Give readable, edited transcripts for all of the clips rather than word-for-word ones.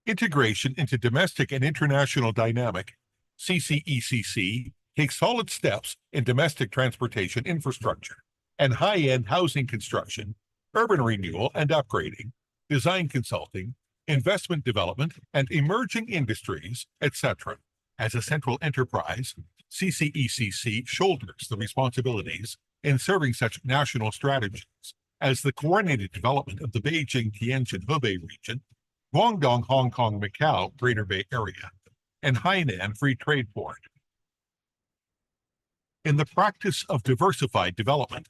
Integration into domestic and international dynamic, CCECC, takes solid steps in domestic transportation infrastructure and high-end housing construction, urban renewal and upgrading, design consulting, investment development, and emerging industries, etc. As a central enterprise, CCECC shoulders the responsibilities in serving such national strategies as the coordinated development of the Beijing-Tianjin-Hebei region, Guangdong, Hong Kong, Macau, Greater Bay Area, and Hainan Free Trade Port. In the practice of diversified development,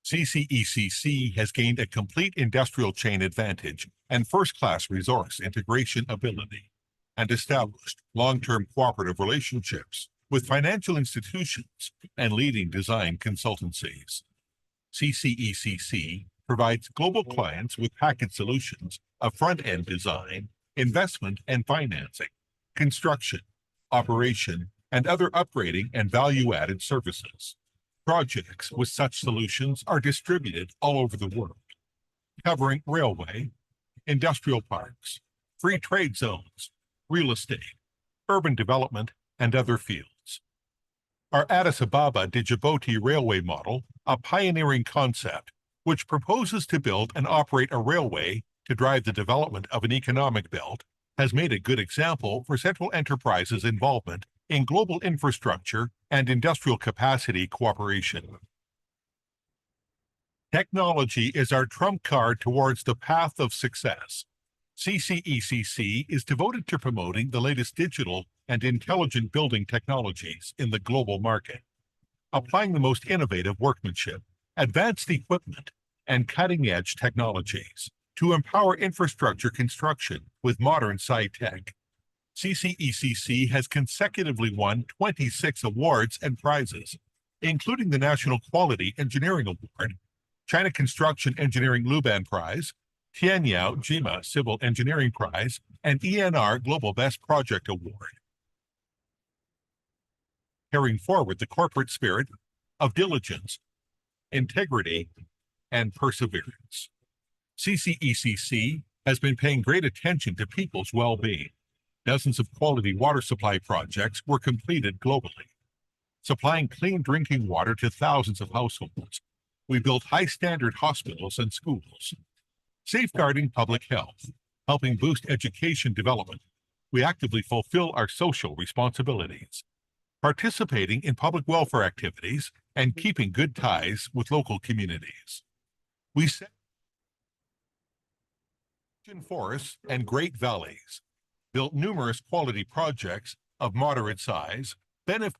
CCECC has gained a complete industrial chain advantage and first-class resource integration ability, and established long-term cooperative relationships with financial institutions and leading design consultancies. CCECC provides global clients with package solutions of front-end design, investment and financing, construction, operation, and other upgrading and value-added services. Projects with such solutions are distributed all over the world, covering railway, industrial parks, free trade zones, real estate, urban development, and other fields. Our Addis Ababa Djibouti railway model, a pioneering concept which proposes to build and operate a railway to drive the development of an economic belt, has made a good example for central enterprises' involvement in global infrastructure and industrial capacity cooperation. Technology is our trump card towards the path of success. CCECC is devoted to promoting the latest digital and intelligent building technologies in the global market, applying the most innovative workmanship, advanced equipment, and cutting-edge technologies to empower infrastructure construction with modern sci-tech. CCECC has consecutively won 26 awards and prizes, including the National Quality Engineering Award, China Construction Engineering Luban Prize, Tianyao Jima Civil Engineering Prize, and ENR Global Best Project Award. Carrying forward the corporate spirit of diligence, integrity, and perseverance. CCECC has been paying great attention to people's well-being. Dozens of quality water supply projects were completed globally, supplying clean drinking water to thousands of households. We built high-standard hospitals and schools, safeguarding public health, helping boost education development. We actively fulfill our social responsibilities, participating in public welfare activities and keeping good ties with local communities. We set forests and great valleys, built numerous quality projects of moderate size, benefit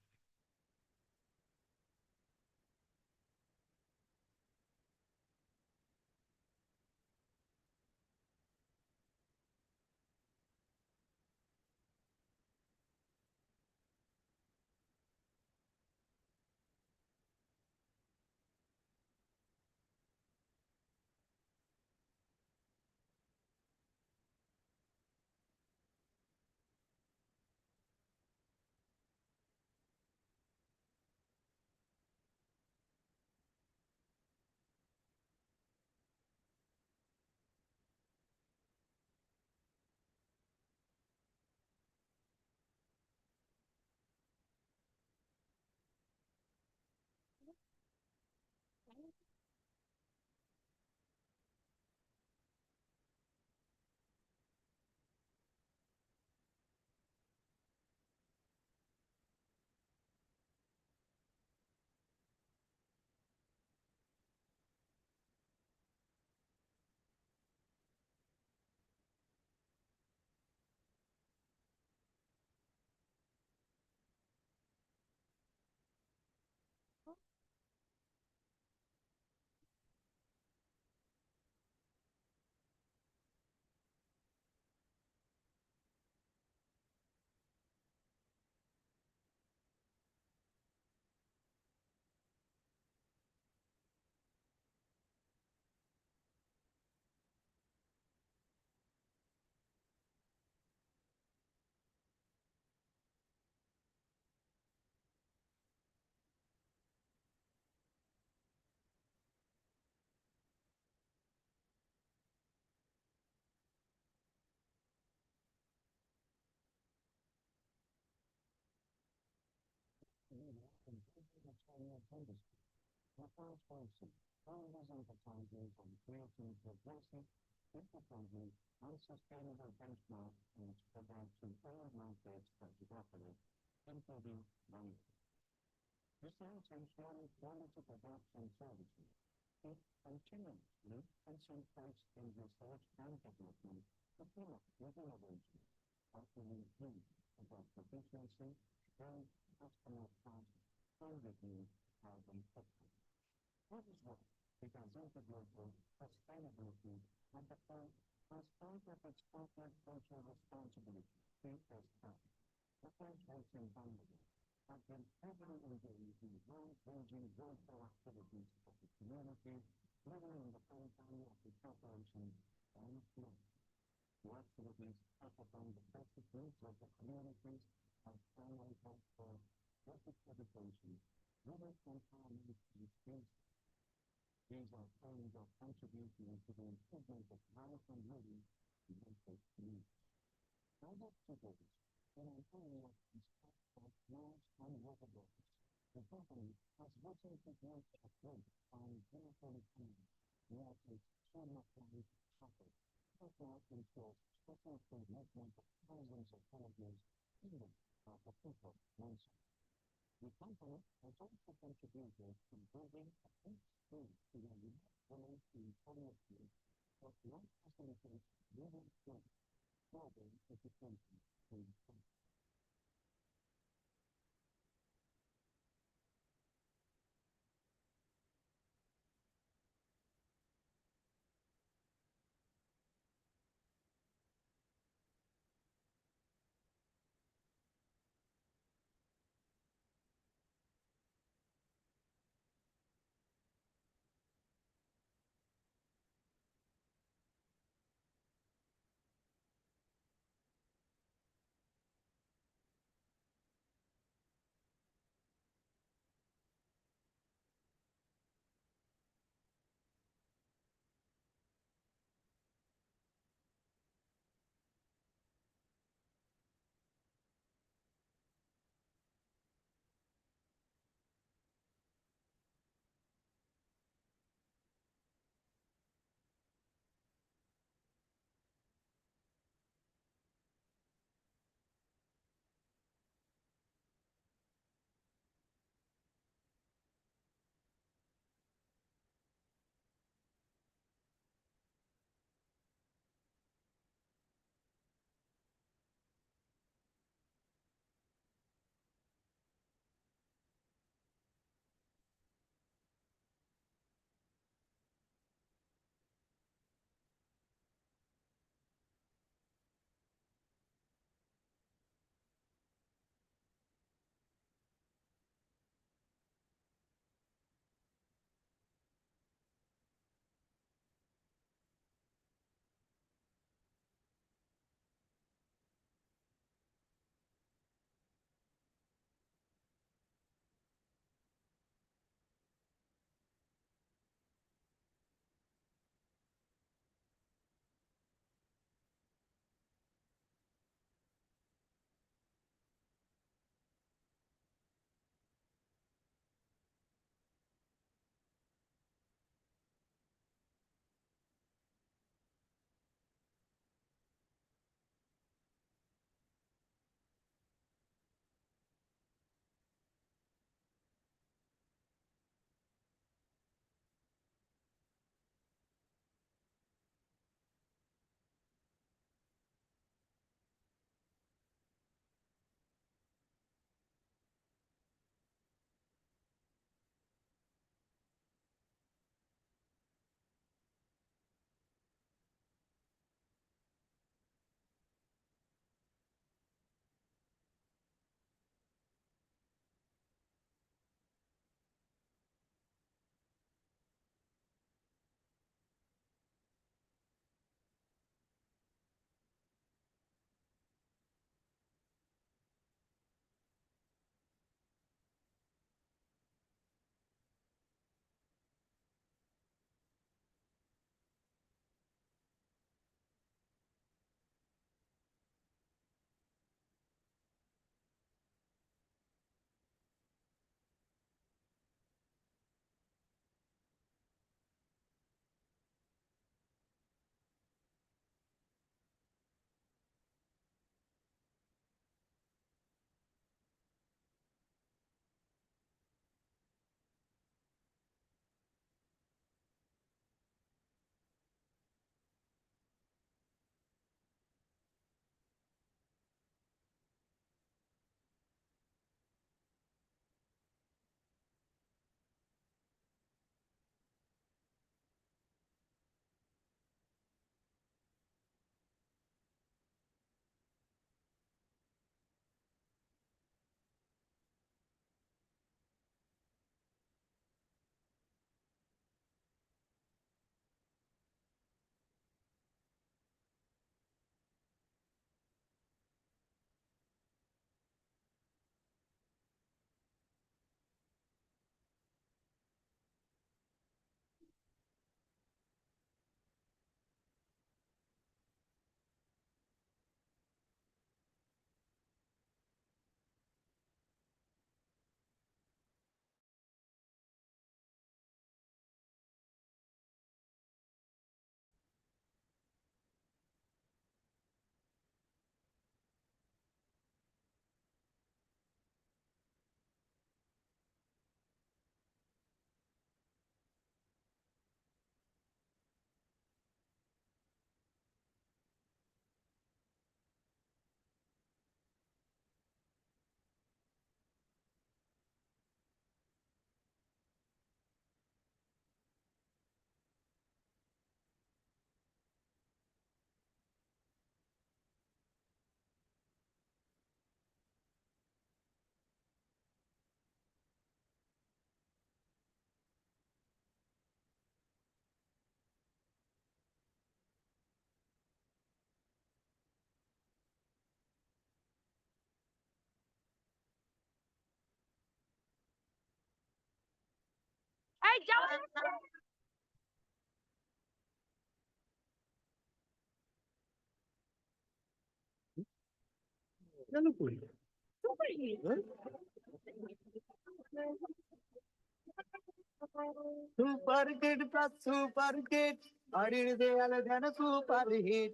super kit plus super kit বাড়ির দেয়ালে যেন super hit.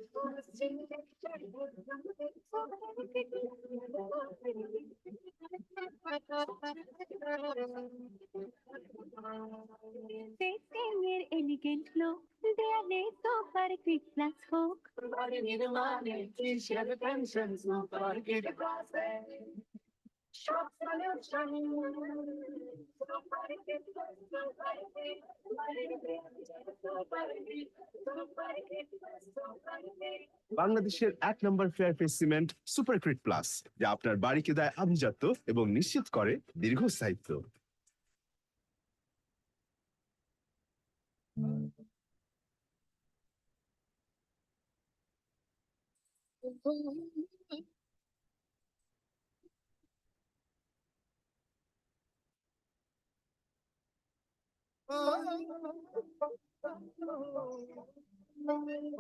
সিস্টেমের elegant look দেয়ালে super kit plus হোক। বাড়ি নির্মাণে কিসের tension, super kit প্লাসে সব solution. Super kit plus super kit বাড়ির দেয়ালে যেন super hit. Super kit plus super hit. বাংলাদেশের 1 নম্বর ফেয়ারফেস সিমেন্ট সুপারক্রিট প্লাস, যা আপনার বাড়িকে দেয় আভিজাত্য এবং নিশ্চিত করে দীর্ঘস্থায়িত্ব।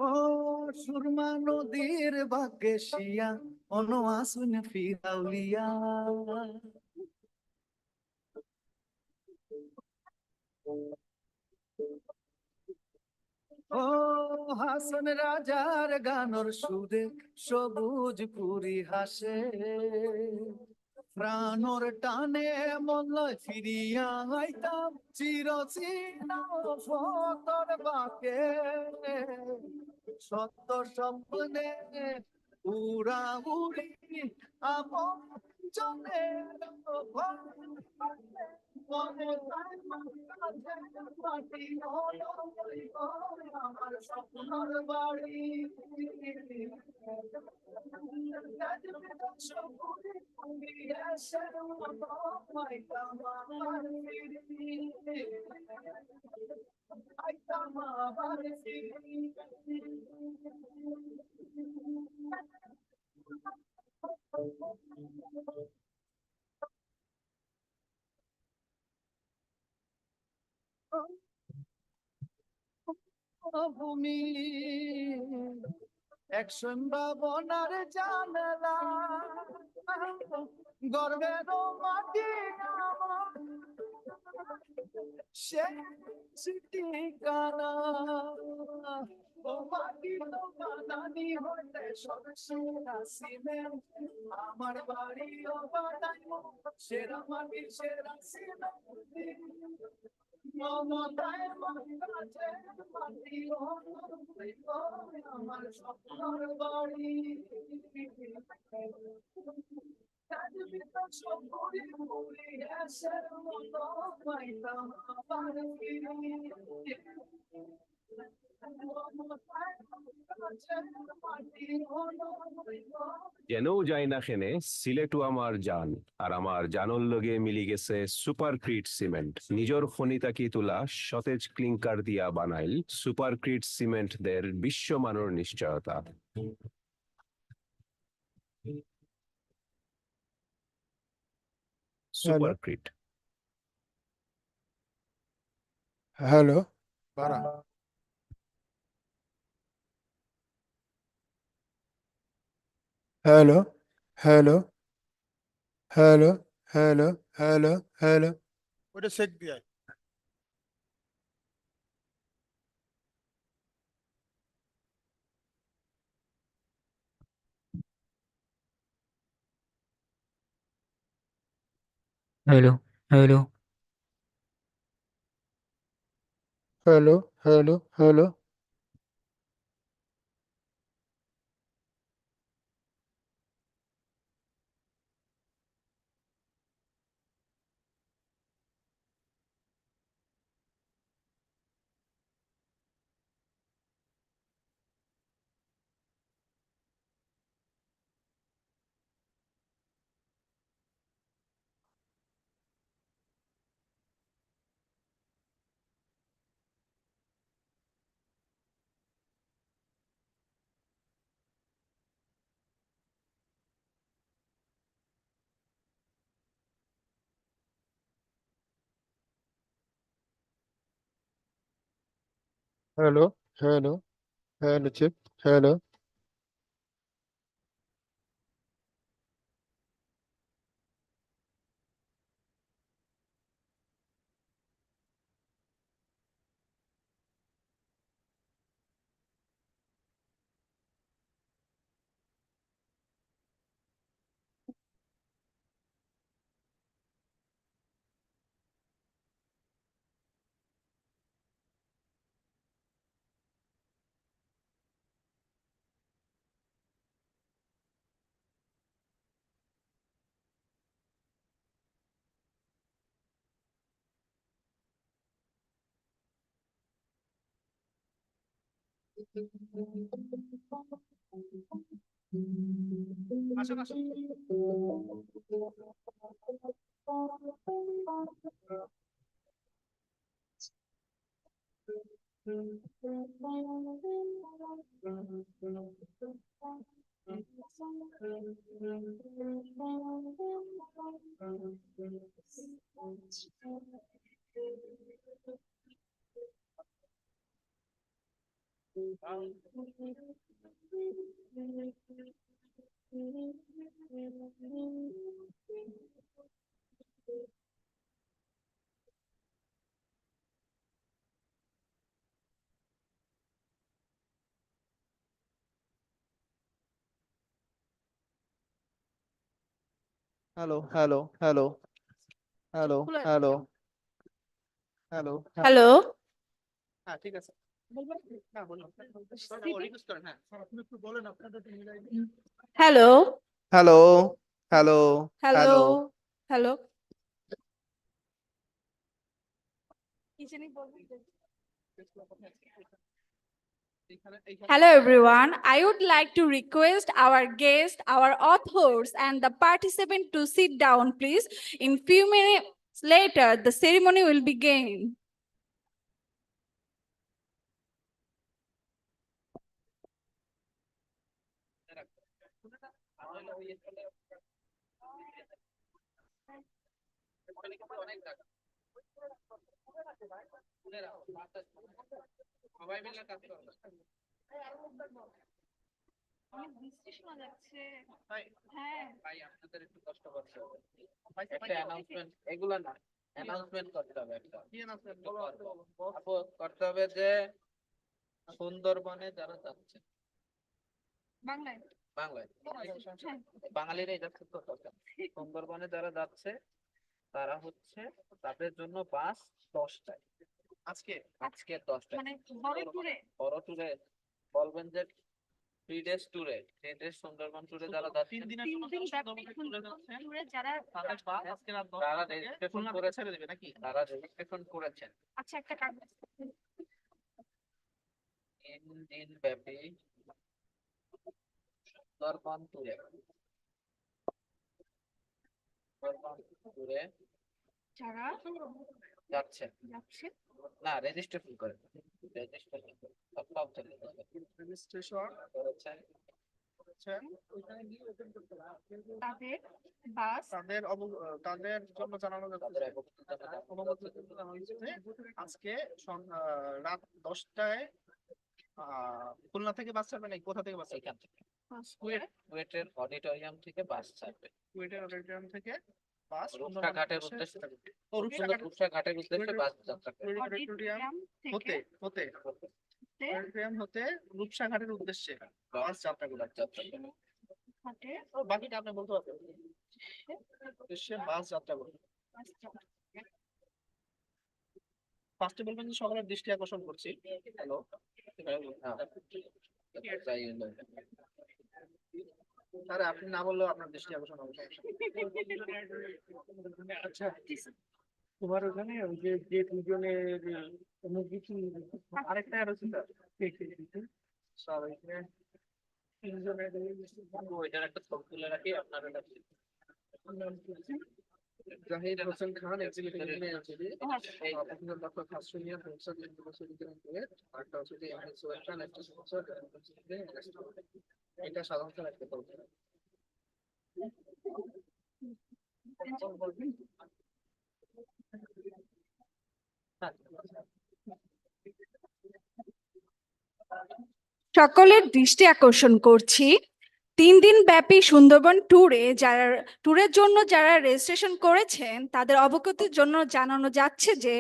ও সুরমা নদীর বাঁকে শিয়া অন আসুন ফিরাউলিয়া। ও হাসন রাজার গানর সুরে সবুজ পুরি হাসে। প্রাণর টানে মনয় ফিরিয়া আইতাম চিরচির ফতর বাঁকে। সত্য স্বপ্নে উড়া উড়ি আপন জনের মনে তাই মাটি হলো আমার স্বপ্নর বাড়ি। ভূমি এক সম্ভাবনার জানলা, গর্বের মাটি আমার শেষ ঠিকানা। ও মাটি তো বানানি হইতে সবসেরা সিমেন্ট, আমার বাড়িও বানাইবো সেরা মাটির সেরা সিমেন্ট। মমতায় মমতাজে মাটি হলো আমার স্বপ্নর বাড়ি। যেনও যাই না খেনে সিলেটু আমার জান, আর আমার জানর লগে মিলি গেছে সুপারক্রিট সিমেন্ট। নিজর খনি তাকি তোলা সতেজ ক্লিংকার দিয়া বানাইল সুপারক্রিট সিমেন্ট দের বিশ্বমানের নিশ্চয়তা। সুপারক্রিট। হ্যালো বারা hello hello hello hello hello hello ওটা চেক দিয়ে hello hello hello hello hello hello, hello, hello, check, hello. Hello, hello, hello, hello, hello, hello. Hello হ্যাঁ ঠিক আছে হ্যাঁ বলুন রিকোয়েস্ট করেন হ্যাঁ আপনি একটু বলেন আপনাদের hello hello hello hello hello hello Hello everyone. I would like to request our guests, our authors and the participant to sit down please. In few minutes later the ceremony will begin. ভাই আপনাদের একটু কষ্ট করতে হবে একটা announcement এগুলো না announcement করতে হবে একটা আপু, করতে হবে যে সুন্দরবনে যারা যাচ্ছে বাংলায় বাংলায় বাঙালিরাই যাচ্ছে তো সুন্দরবনে যারা যাচ্ছে তারা হচ্ছে তাদের জন্য বাস 10টায় আজকে আজকে 10টায় মানে বড় ট্যুরে বড় ট্যুরে বলবেন যে 3 ডেজ ট্যুরে 3 ডেজ সুন্দরবন ট্যুরে যারা যাচ্ছে 3 দিন ব্যাপী ট্যুরে যারা তারা রেজিস্ট্রেশন করে ছেড়ে দেবে নাকি তারা রেজিস্ট্রেশন করেছেন আচ্ছা একটা কাগজ 3 দিন ব্যাপী সুন্দরবন ট্যুরে যারা যাচ্ছে যাচ্ছে না রেজিস্ট্রেশন করে রেজিস্ট্রেশন সব চলে রেজিস্ট্রেশন করেছেন তাদের বাস তাদের জন্য জানানো তাদের যাচ্ছে অবগতির জন্য অবগতির জন্য জানানো হচ্ছে আজকে রাত 10টায় খুলনা থেকে বাস ছাড়বে নাকি কোথা থেকে বাস ছাড়বে এখান থেকে কুয়েটের অডিটোরিয়াম থেকে বাস ছাড়বে কুয়েটের অডিটোরিয়াম থেকে বাস রূপসা ঘাটের উদ্দেশ্যে রূপসা ঘাটের উদ্দেশ্যে বাস যাত্রা করবে অডিটোরিয়াম হতে হতে অডিটোরিয়াম হতে রূপসা ঘাটের উদ্দেশ্যে বাস যাত্রা করবে বাকিটা আপনি বলতে পারবেন উদ্দেশ্যে বাস যাত্রা করবে ফার্স্টে বলবেন যে সকলের দৃষ্টি আকর্ষণ করছি হ্যালো আরে আপনি না বললেও আপনার দৃষ্টি আকর্ষণ হবে আচ্ছা তোমার ওখানে ওই যে যে দুজনের আরেকটা আর হচ্ছে স্যার ওইখানে তিনজনের ওইটার একটা ছবি তুলে রাখি আপনার কাছে Zahid Hossain Khan professor doctor খাসুনিয়া professor আরেকটা হচ্ছে যে এমএস ওয়েস্টার্ন একটা স্পন্সর এটা সাধারণত রাখতে পারবে সকলের দৃষ্টি আকর্ষণ করছি 3 দিন ব্যাপী সুন্দরবন ট্যুরের জন্য যারা রেজিস্ট্রেশন করেছেন তাদের অবগতির জন্য জানানো যাচ্ছে যে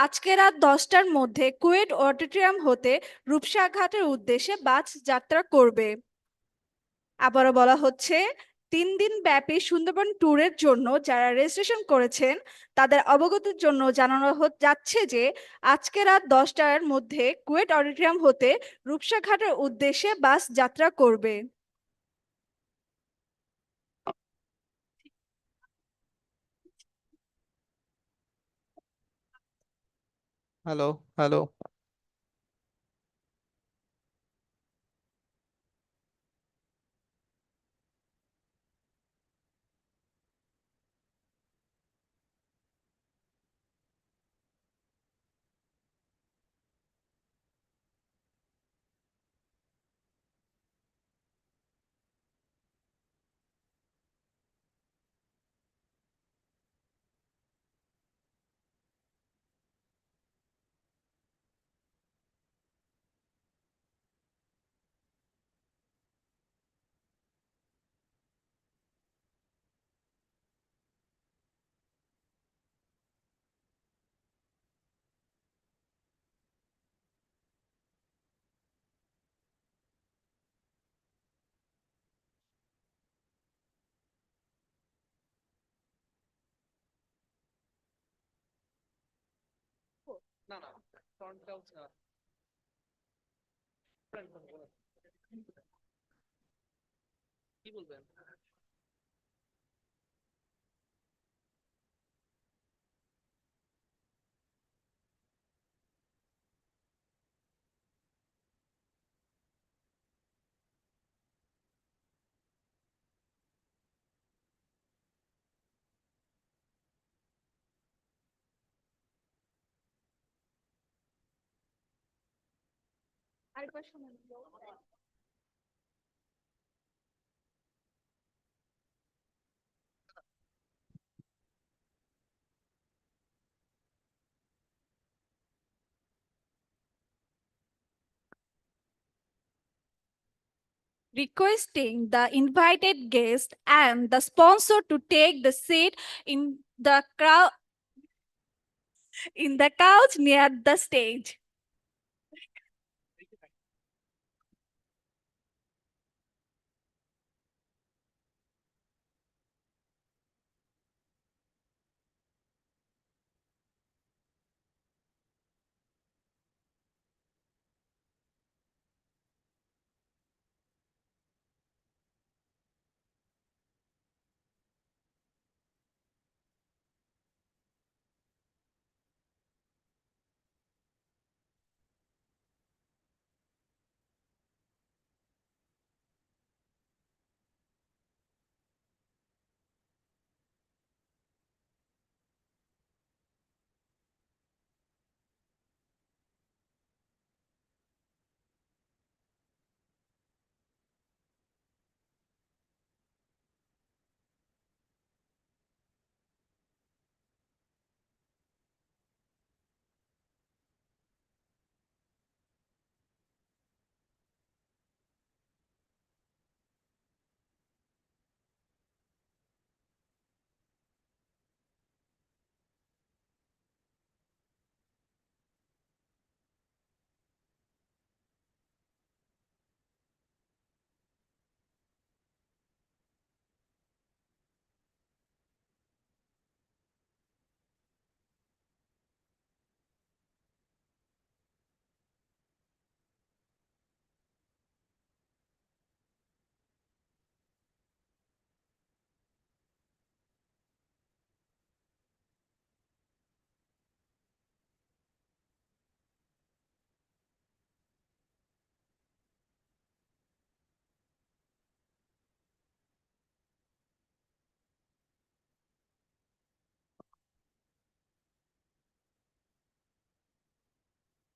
আজকে রাত 10টার মধ্যে কুয়েট অডিটোরিয়াম হতে রূপসা ঘাটের উদ্দেশ্যে বাস যাত্রা করবে। আবারও বলা হচ্ছে 3 দিন ব্যাপী সুন্দরবন ট্যুরের জন্য যারা রেজিস্ট্রেশন করেছেন তাদের অবগতির জন্য জানানো যাচ্ছে যে আজকে রাত 10টার মধ্যে কুয়েট অডিটোরিয়াম হতে রূপসা ঘাটের উদ্দেশ্যে বাস যাত্রা করবে। হ্যালো হ্যালো না না ফ্রন্টটাও কি বলবেন? Requesting the invited guest and the sponsor to take the seat in the crowd in the couch near the stage.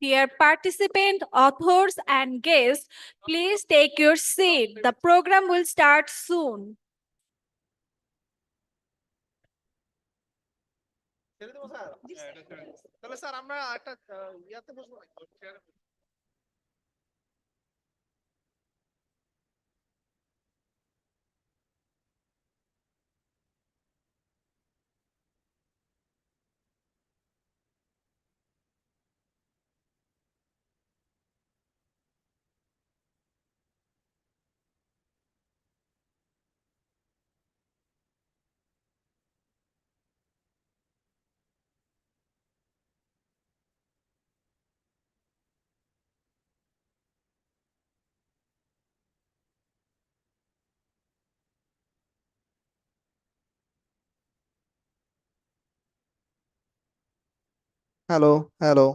Dear participant, authors, and guests, please take your seat. The program will start soon. ছেড়ে দেবো sir? তাহলে sir আমরা একটা ইয়াতে বসবো নাকি? Hello hello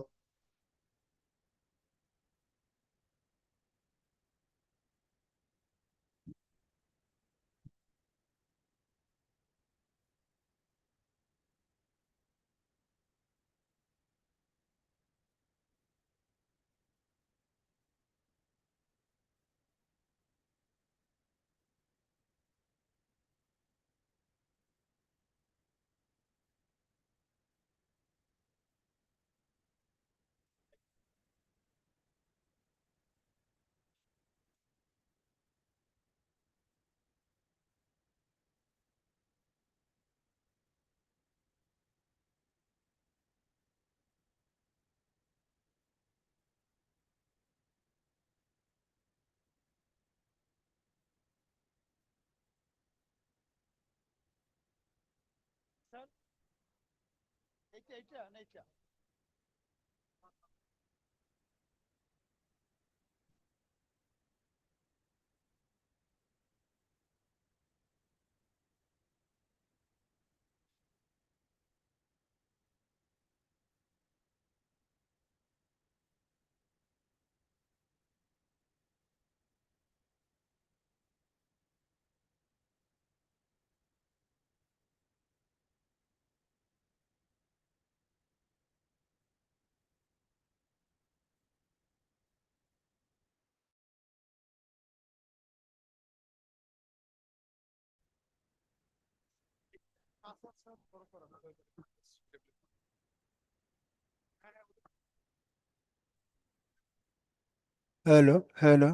hello hello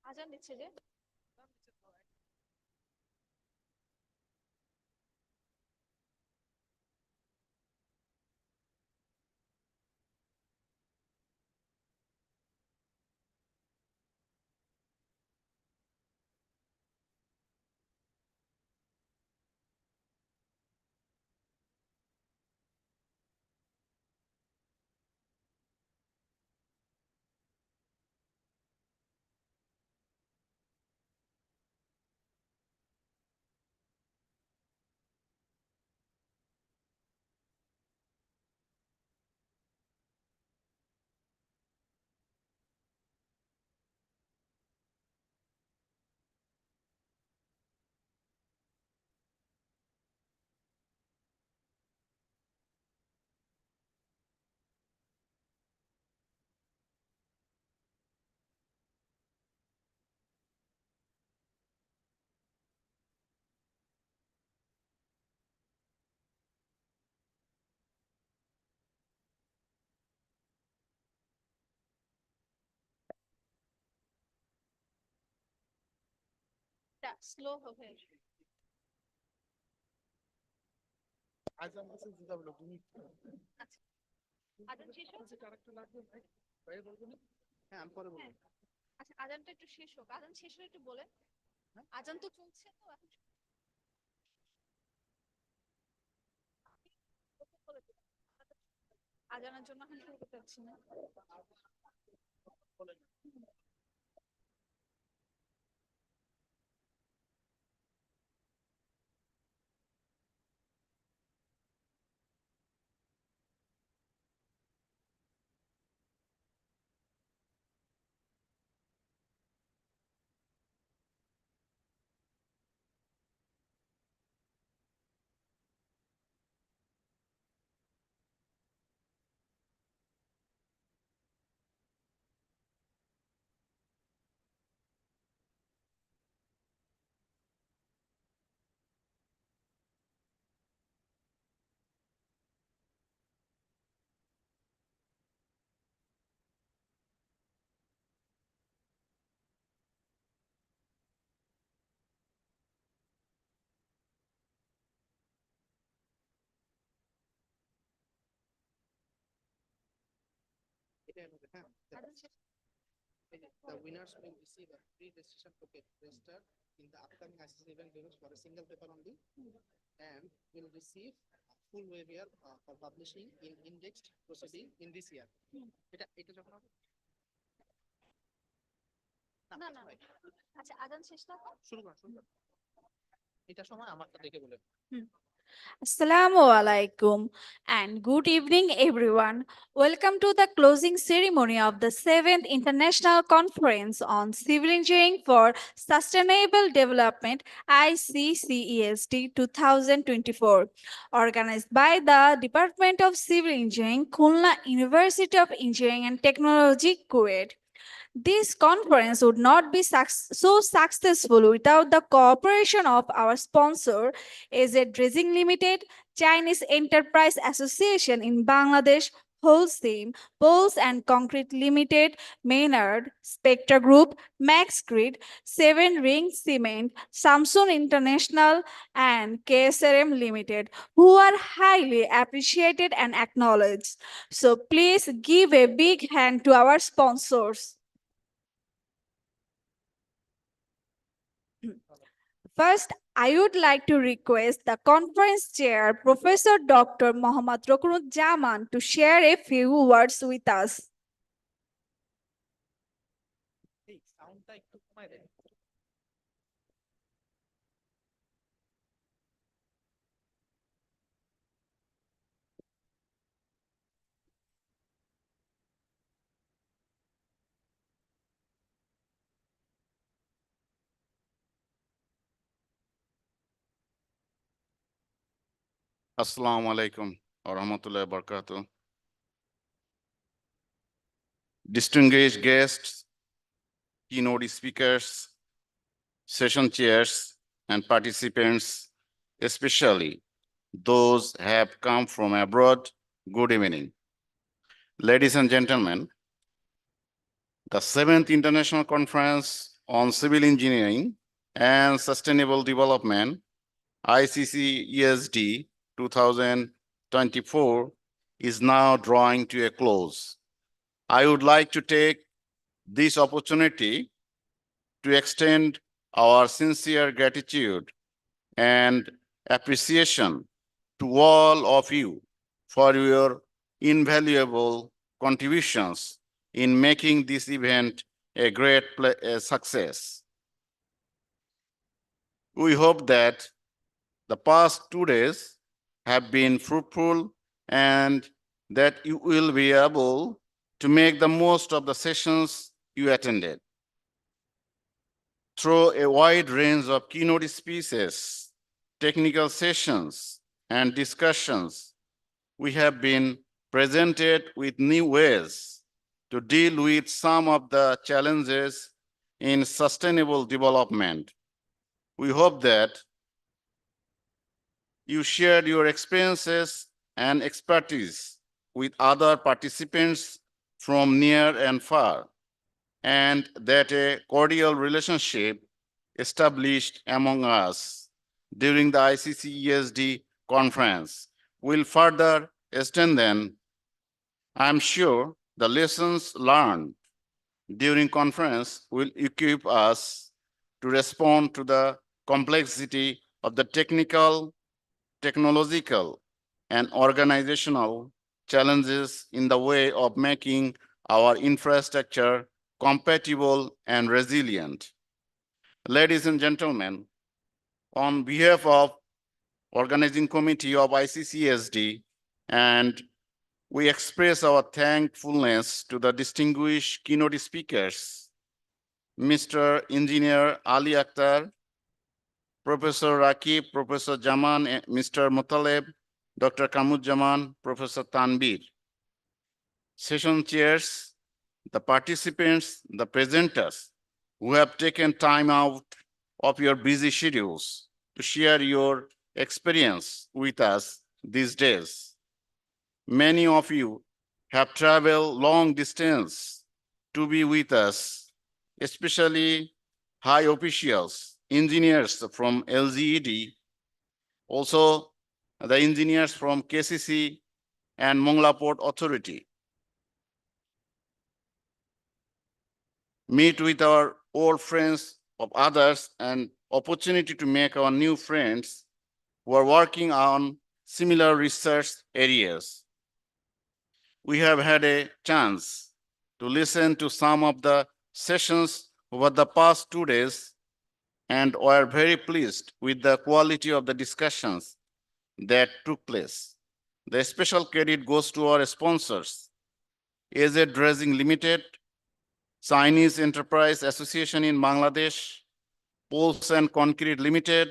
আজান দিচ্ছে যে স্লো হবে। আচ্ছা, আজান শেষ হোক। হ্যাঁ আমি পরে বলবো। আচ্ছা, আজানটা একটু শেষ হোক, আজান শেষ হলে একটু বলে। আজান তো চলছে তো এখন বলে দিন। আজানের জন্য এখন শুরু করতে পারছি না। The winners will receive a free registration token registered in the upcoming ICC event given for a single paper only, and will receive a full waiver for publishing in indexed proceeding in this year. এটা যখন হবে না না আচ্ছা আজান শেষ না শুরু করুন এটা সময় আমারটা দেখে বলে Assalamu alaikum and good evening, everyone. Welcome to the closing ceremony of the 7th International Conference on Civil Engineering for Sustainable Development ICCESD 2024, organized by the Department of Civil Engineering, Khulna University of Engineering and Technology, Kuwait. This conference would not be so successful without the cooperation of our sponsor, Iccesd Dredging Limited, Chinese Enterprise Association in Bangladesh, Holcim, Poles and Concrete Limited, Maynard, Spectra Group, Max Grid, Seven Ring Cement, Samsung International, and KSRM Limited, who are highly appreciated and acknowledged. So please give a big hand to our sponsors. First, I would like to request the conference chair, Professor Dr. Mohammad Rokunuzzaman, to share a few words with us. এই সাউন্ডটা একটু কমায় দেন Assalamu alaikum wa rahmatullahi wa barakatuh. Distinguished guests, keynote speakers, session chairs, and participants, especially those have come from abroad, good evening. Ladies and gentlemen, the 7th International Conference on Civil Engineering and Sustainable Development, ICCESD 2024, is now drawing to a close. I would like to take this opportunity to extend our sincere gratitude and appreciation to all of you for your invaluable contributions in making this event a great success. We hope that the past 2 days have been fruitful and that you will be able to make the most of the sessions you attended. Through a wide range of keynote speeches, technical sessions, and discussions, we have been presented with new ways to deal with some of the challenges in sustainable development. We hope that you shared your experiences and expertise with other participants from near and far, and that a cordial relationship established among us during the ICCESD conference will further strengthen. I'm sure the lessons learned during conference will equip us to respond to the complexity of the technological, and organizational challenges in the way of making our infrastructure compatible and resilient. Ladies and gentlemen, on behalf of Organizing Committee of ICCESD, and we express our thankfulness to the distinguished keynote speakers, Mr. Engineer Ali Akhtar, Professor Rakib, Professor Jaman, Mr. Mutaleb, Dr. Kamujjaman, Professor Tanbir. Session chairs, the participants, the presenters who have taken time out of your busy schedules to share your experience with us these days. Many of you have traveled long distance to be with us, especially high officials, engineers from LGED, also the engineers from KCC and Mongla Port Authority. meet with our old friends of others, and opportunity to make our new friends who are working on similar research areas. We have had a chance to listen to some of the sessions over the past 2 days and were very pleased with the quality of the discussions that took place. The special credit goes to our sponsors, Iccesd Dredging Limited, Chinese Enterprise Association in Bangladesh, Poles and Concrete Limited,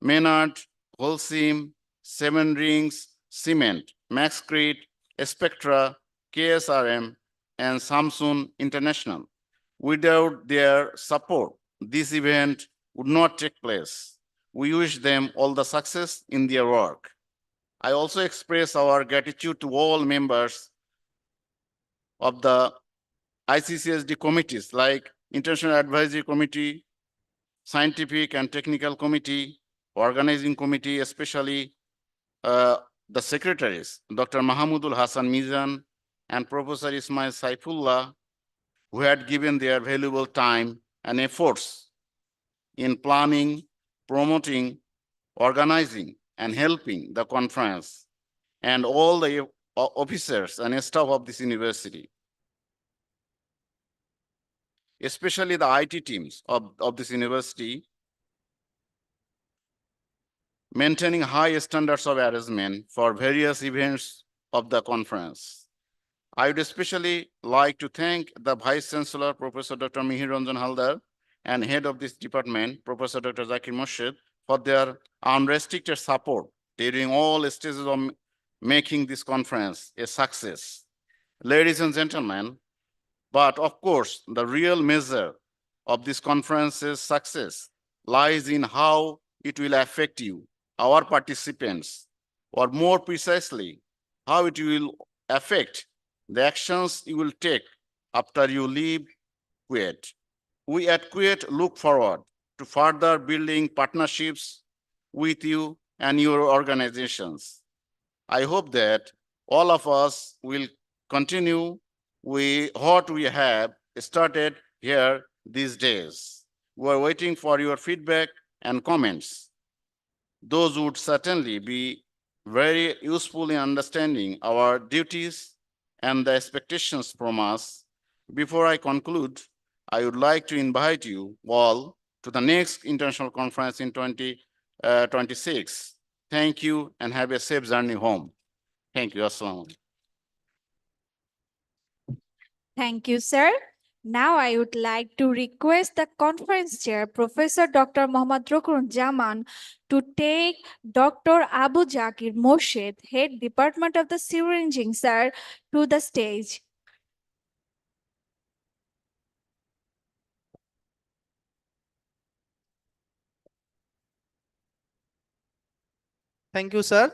Maynard, Holcim, Seven Rings, Cement, Maxcrete, Spectra, KSRM, and Samsung International. Without their support, this event would not take place. We wish them all the success in their work. I also express our gratitude to all members of the ICCSD committees like International Advisory Committee, Scientific and Technical Committee, Organizing Committee, especially the secretaries, Dr. Mahamudul Hassan Mizan and Professor Ismail Saifullah, who had given their valuable time and efforts in planning, promoting, organizing, and helping the conference, and all the officers and staff of this university, especially the IT teams of this university, maintaining high standards of arrangement for various events of the conference. I would especially like to thank the Vice Chancellor, Professor Dr. Mihir Ranjan Haldar, and Head of this department, Professor Dr. Zakir Morshed, for their unrestricted support during all stages of making this conference a success. Ladies and gentlemen, but of course, the real measure of this conference's success lies in how it will affect you, our participants, or more precisely, how it will affect the actions you will take after you leave KUET. We at KUET look forward to further building partnerships with you and your organizations. I hope that all of us will continue what we have started here these days. We are waiting for your feedback and comments. Those would certainly be very useful in understanding our duties and the expectations from us. Before I conclude, I would like to invite you all to the next international conference in 2026. Thank you and have a safe journey home. Thank you. Assalamu alaikum. Thank you, sir. Now I would like to request the conference chair, Professor Dr. Mohammad Rukun-Zaman, to take Dr. Abu Zakir Morshed, Head Department of the Civil Engineering, sir, to the stage. Thank you, sir.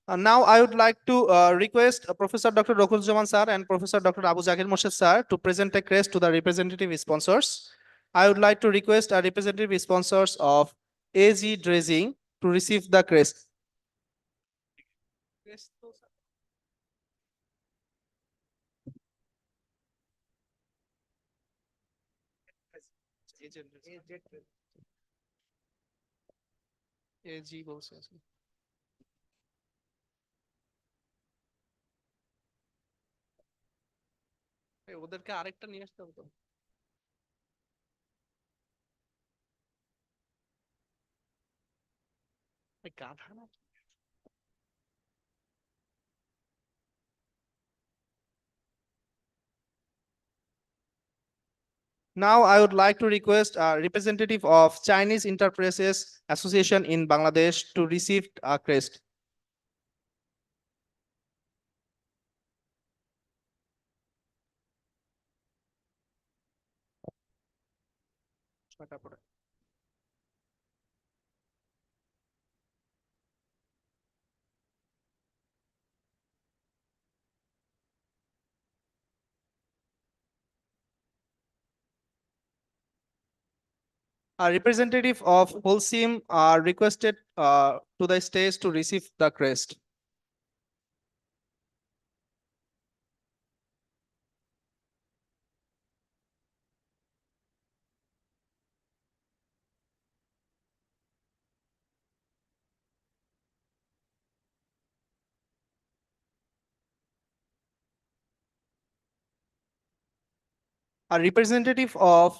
Now I would like to request Professor Dr. Rukun-Zaman sir and Professor Dr. Abu Zakir Morshed sir to present a crest to the representative sponsors. I would like to request our representative sponsors of AG Dredging to receive the crest. AG বলছে আসলে। ওদেরকে আরেকটা নিয়ে আসতে হবে তো। গাধা না। Now I would like to request a representative of Chinese Enterprises Association in Bangladesh to receive a crest. A representative of Holcim are requested to the stage to receive the crest. a representative of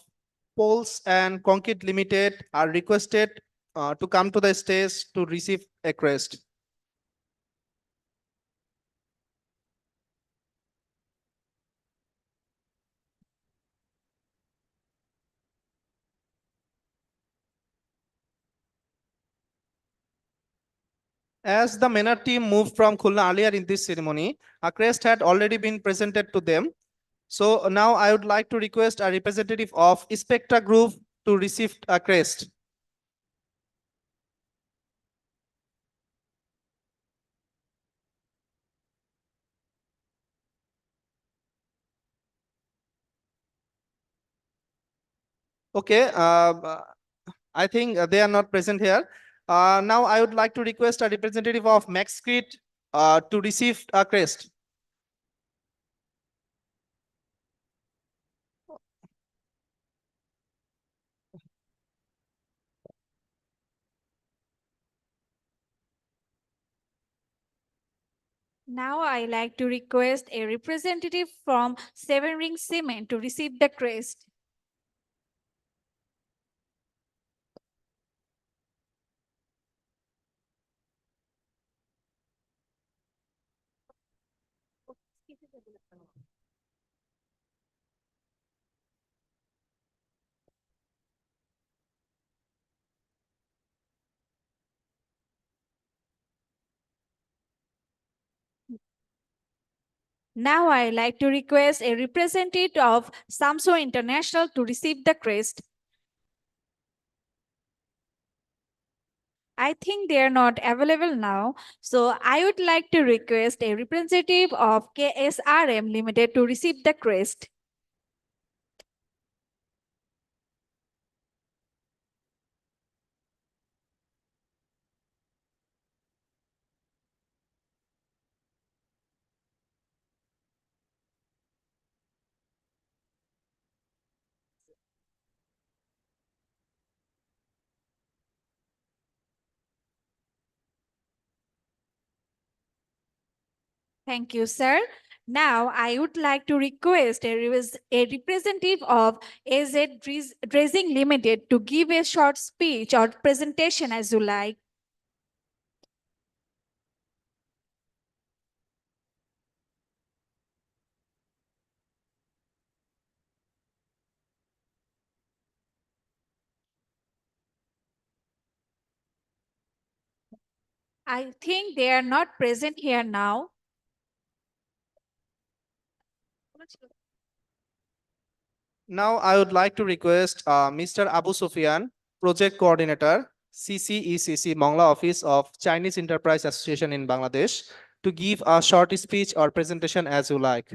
Poles and Concrete Limited are requested to come to the stage to receive a crest. As the Manor team moved from Khulna earlier in this ceremony, a crest had already been presented to them. So now I would like to request a representative of Spectra Group to receive a crest. Okay, I think they are not present here. Now I would like to request a representative of MaxCrete to receive a crest. Now I like to request a representative from Seven Ring Cement to receive the crest. Now I like to request a representative of Samsung International to receive the crest. I think they are not available now. So I would like to request a representative of KSRM Limited to receive the crest. Thank you, sir. Now, I would like to request a representative of AZ Dredging Limited to give a short speech or presentation as you like. I think they are not present here now. Now I would like to request Mr. Abu Sufyan, Project Coordinator, CCECC Mongla Office of Chinese Enterprise Association in Bangladesh, to give a short speech or presentation as you like.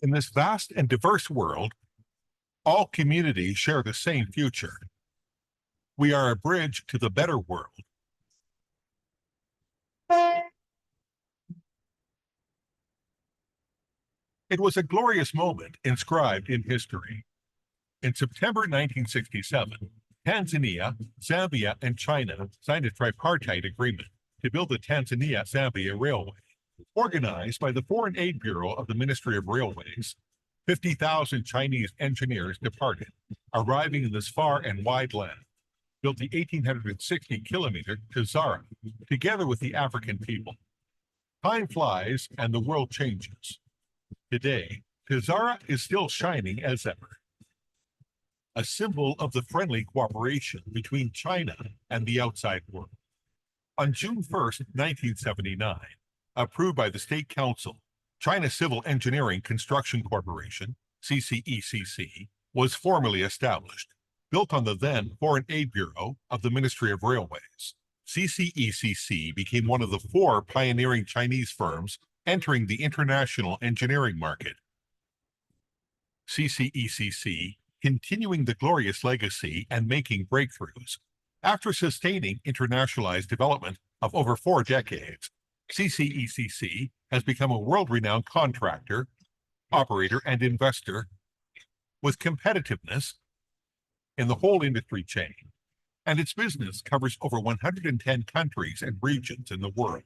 In this vast and diverse world, all communities share the same future. We are a bridge to the better world. It was a glorious moment inscribed in history. In September 1967, Tanzania, Zambia, and China signed a tripartite agreement to build the Tanzania-Zambia Railway. Organized by the Foreign Aid Bureau of the Ministry of Railways, 50,000 Chinese engineers departed, arriving in this far and wide land, built the 1,860-kilometer Tazara, together with the African people. Time flies and the world changes. Today, Tazara is still shining as ever, a symbol of the friendly cooperation between China and the outside world. On June 1st, 1979, approved by the State Council, China Civil Engineering Construction Corporation, CCECC, was formally established, built on the then Foreign Aid Bureau of the Ministry of Railways. CCECC became one of the 4 pioneering Chinese firms entering the international engineering market. CCECC continuing the glorious legacy and making breakthroughs. After sustaining internationalized development of over 4 decades, CCECC has become a world-renowned contractor, operator, and investor with competitiveness in the whole industry chain, and its business covers over 110 countries and regions in the world.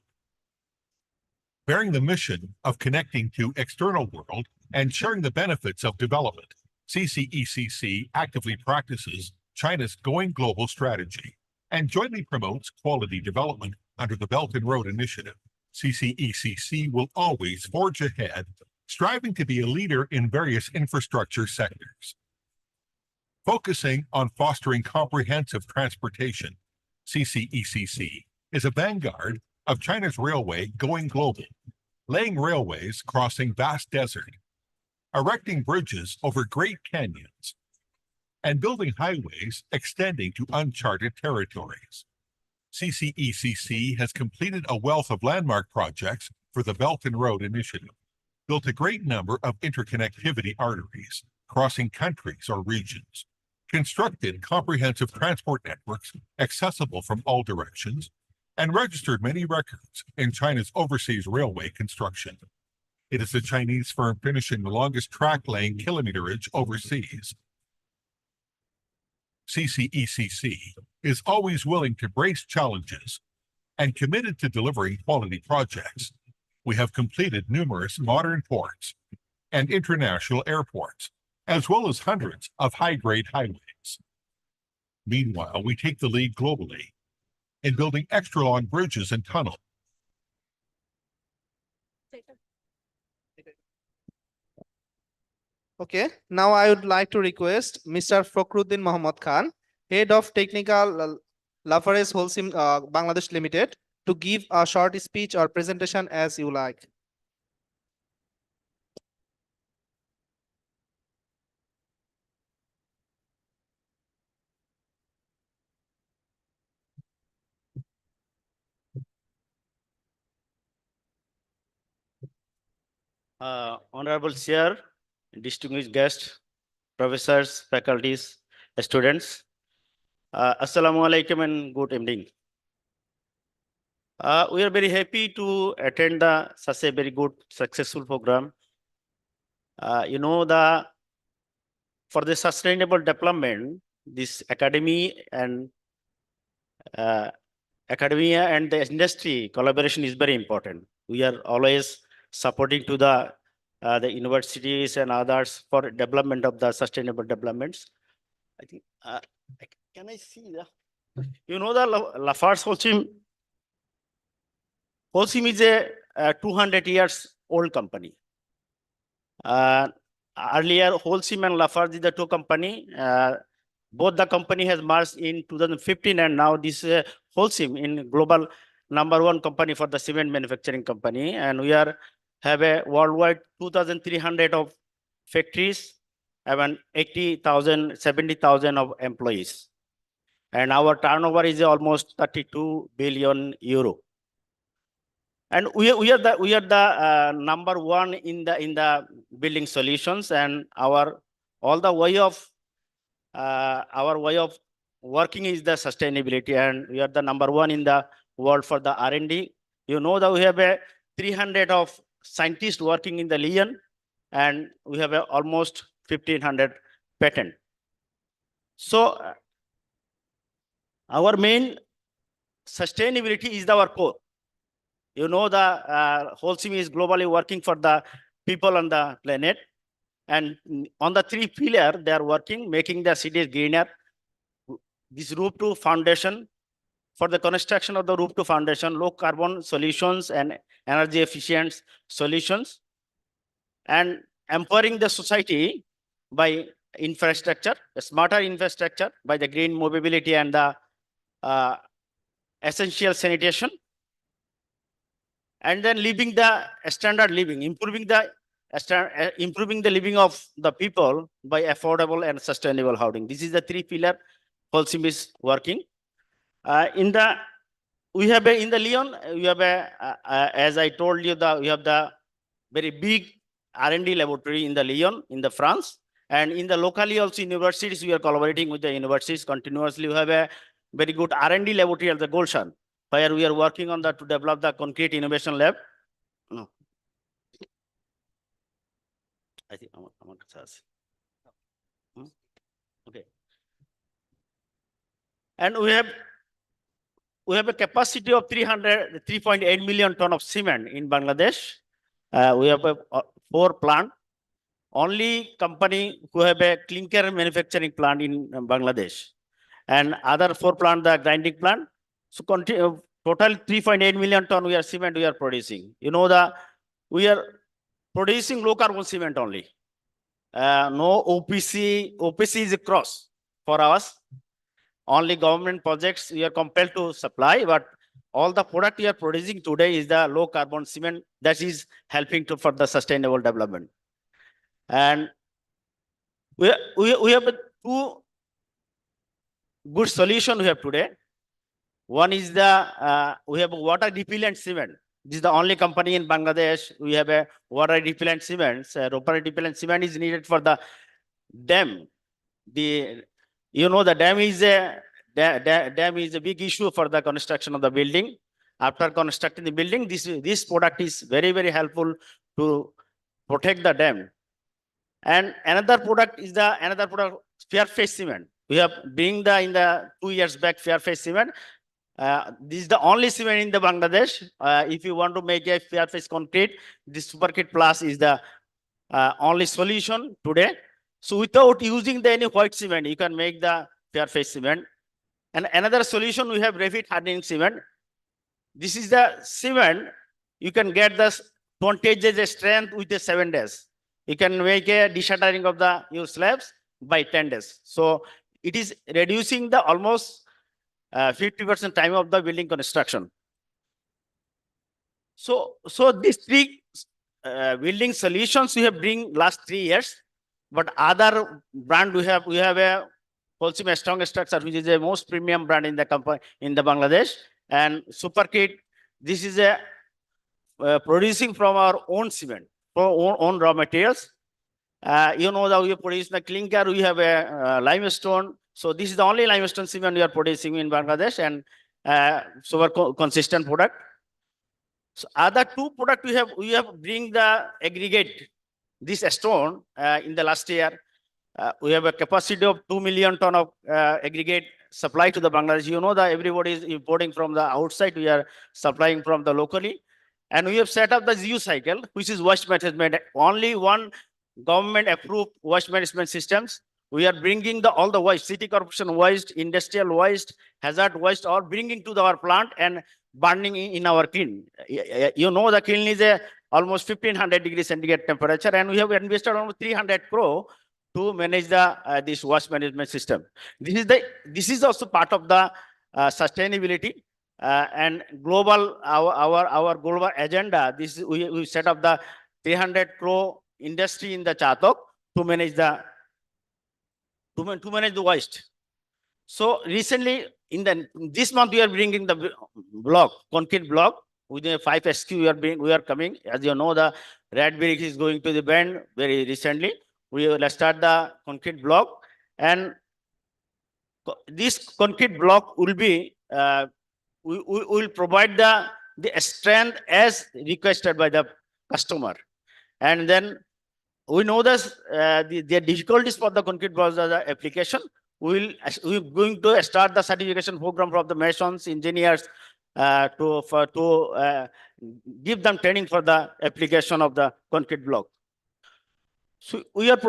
Bearing the mission of connecting to external world and sharing the benefits of development, CCECC actively practices China's Going Global strategy and jointly promotes quality development under the Belt and Road Initiative. CCECC will always forge ahead, striving to be a leader in various infrastructure sectors. Focusing on fostering comprehensive transportation, CCECC is a vanguard of China's railway going global, laying railways crossing vast desert, erecting bridges over great canyons, and building highways extending to uncharted territories. CCECC has completed a wealth of landmark projects for the Belt and Road Initiative, built a great number of interconnectivity arteries crossing countries or regions, constructed comprehensive transport networks accessible from all directions, and registered many records in China's overseas railway construction. It is the Chinese firm finishing the longest track laying kilometerage overseas. CCECC is always willing to brace challenges and committed to delivering quality projects. We have completed numerous modern ports and international airports, as well as hundreds of high-grade highways. Meanwhile, we take the lead globally in building extra-long bridges and tunnels. Okay, now I would like to request Mr. Fakhruddin Mohammad Khan, Head of Technical Lafarge Holcim Bangladesh Limited, to give a short speech or presentation as you like. Honorable Chair, distinguished guests, professors, faculties, students, Assalamu alaikum and good evening. We are very happy to attend such a very good, successful program. For the sustainable development, this academia and the industry collaboration is very important. We are always supporting to the universities and others for development of the sustainable developments. I think, can I see the, the Lafarge Holcim is a 200 years old company. Earlier, Holcim and Lafarge is the 2 company. Both the company has merged in 2015, and now this Holcim in global #1 company for the cement manufacturing company, and we have a worldwide 2,300 of factories, and 80,000, 70,000 of employees, and our turnover is almost 32 billion euro. And we are the #1 in the building solutions, and our way of working is the sustainability, and we are the #1 in the world for the R&D. That we have 300 of scientists working in the Lyon, and we have almost 1,500 patent. So our main sustainability is our core. The Holcim is globally working for the people on the planet, and on the 3 pillars they are working, making the cities greener. This roof to foundation, for the construction of the roof to foundation, low carbon solutions and energy efficient solutions, and empowering the society by infrastructure, the smarter infrastructure, by the green mobility and the essential sanitation, and then living the standard living, improving the living of the people by affordable and sustainable housing. This is the 3 pillars Holcim is working. In the we have in the Lyon, we have as I told you, we have the very big R&D laboratory in the Lyon, in the France. And in the locally also universities, we are collaborating with the universities continuously. We have a very good R&D laboratory at the Gulshan, where we are working on that to develop the concrete innovation lab. No. I think I'm okay. And we have a capacity of 3.8 million ton of cement in Bangladesh. We have 4 plants. Only company who have a clinker manufacturing plant in Bangladesh, and other 4 plants, the grinding plant. So total 3.8 million ton we are cement we are producing. You know, we are producing low carbon cement only. No OPC. OPC is a cross for us. Only government projects we are compelled to supply, but all the product we are producing today is the low carbon cement that is helping to for the sustainable development. And we have 2 good solutions we have today. One is we have a water repellent cement. This is the only company in Bangladesh. We have a water repellent cement. Water repellent cement is needed for the dam. The dam is a big issue for the construction of the building. After constructing the building, this product is very, very helpful to protect the dam. And another product is fair face cement. We have bring in the 2 years back fair face cement. This is the only cement in the Bangladesh. If you want to make a fair face concrete, this SuperKit Plus is the only solution today. So without using any white cement, you can make the fair face cement. And another solution, we have refit hardening cement. This is the cement. You can get the 20 days strength within 7 days. You can make a deshattering of your slabs by 10 days. So it is reducing the almost 50% time of the building construction. So these 3 building solutions we have bring last 3 years, but other brand we have a Holcim strong structure, which is the most premium brand in the company in the Bangladesh, and SuperKit. This is a producing from our own cement, from own raw materials. You know that we produce the clinker, we have a limestone. So this is the only limestone cement we are producing in Bangladesh, and super consistent product. So other 2 products we have bring the aggregate, this stone in the last year. We have a capacity of 2 million ton of aggregate supply to the Bangladesh. You know that everybody is importing from the outside. We are supplying from the locally. And we have set up the ZU cycle, which is waste management. Only one government approved waste management systems. We are bringing all the waste, city corporation waste, industrial waste, hazard waste, all bringing to our plant and burning in our kiln. You know the kiln is almost 1500 degrees centigrade temperature, and we have invested almost 300 crore to manage this waste management system. This is also part of the sustainability and global our global agenda. We set up the 300 crore industry in the Chatok to manage the waste. So recently, this month we are bringing the concrete block with the 5 SQ. We are coming. As you know, the red brick is going to the bend very recently. We will start the concrete block, and this concrete block will be we will provide the strength as requested by the customer. And then we know this the difficulties for the concrete blocks are the application. We're going to start the certification program for the masons, engineers to give them training for the application of the concrete block. So we have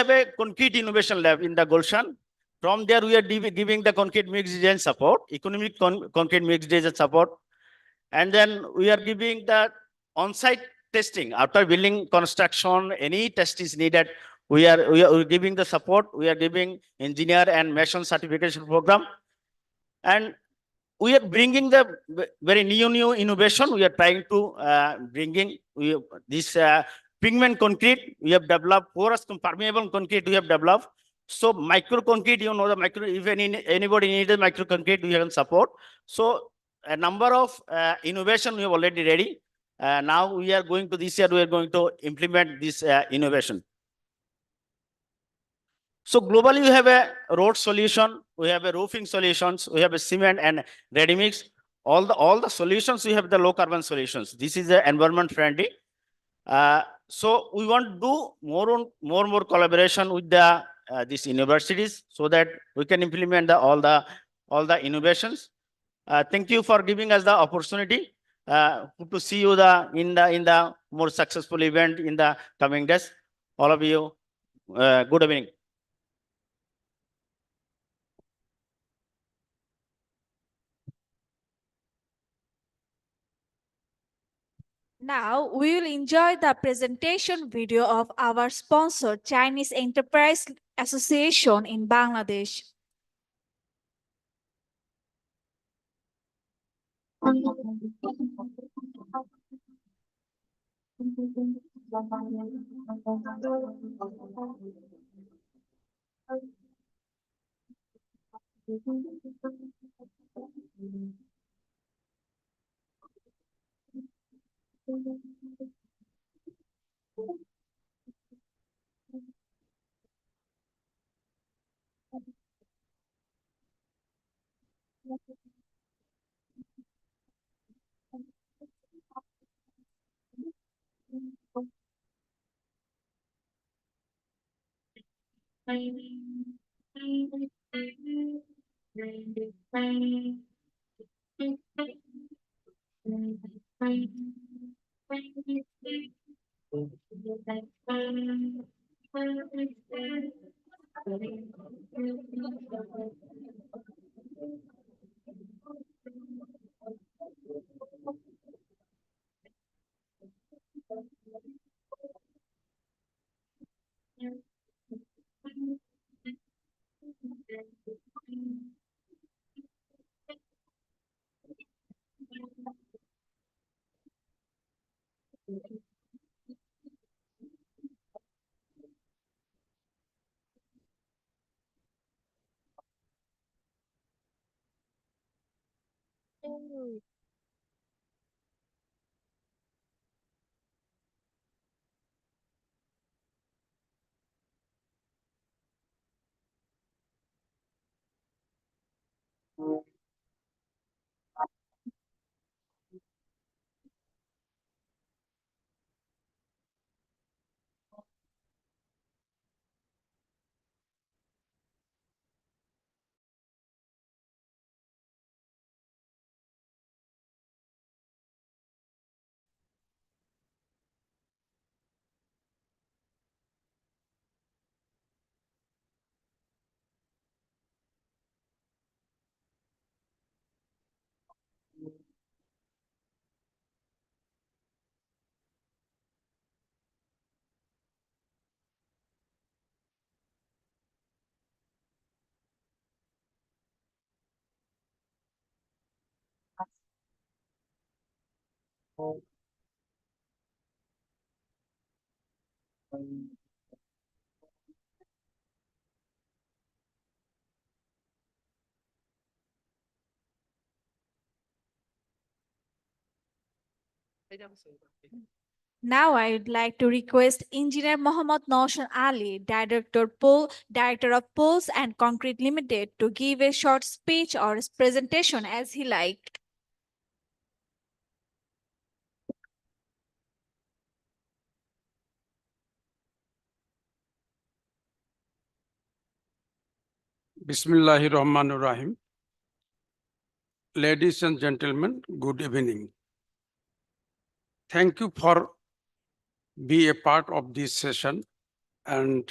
a concrete innovation lab in the Gulshan. From there, we are giving the concrete mixed design support, economic concrete mixed design support. And then we are giving the on-site testing. After building construction, any test is needed. We are giving the support. We are giving engineer and mason certification program. And we are bringing the very new innovation. We are trying to bringing this pigment concrete. We have developed porous permeable concrete. We have developed So micro concrete, you know the micro, if anybody needs a micro concrete, we can support. So a number of innovation we have already ready. Now we are going to this year, we are going to implement this innovation. So globally, we have a road solution, we have a roofing solutions, we have a cement and ready mix. All the solutions, we have the low carbon solutions. This is the environment friendly. So we want to do more collaboration with the these universities so that we can implement all the innovations. Thank you for giving us the opportunity to see you in the more successful event in the coming days. All of you, good evening. Now we will enjoy the presentation video of our sponsor, Chinese Enterprise Association in Bangladesh. Now I would like to request Engineer Mohammad Noshan Ali, Director of Poles and Concrete Limited, to give a short speech or presentation as he liked. Bismillahir Rahmanir Rahim. Ladies and gentlemen, good evening. Thank you for being a part of this session, and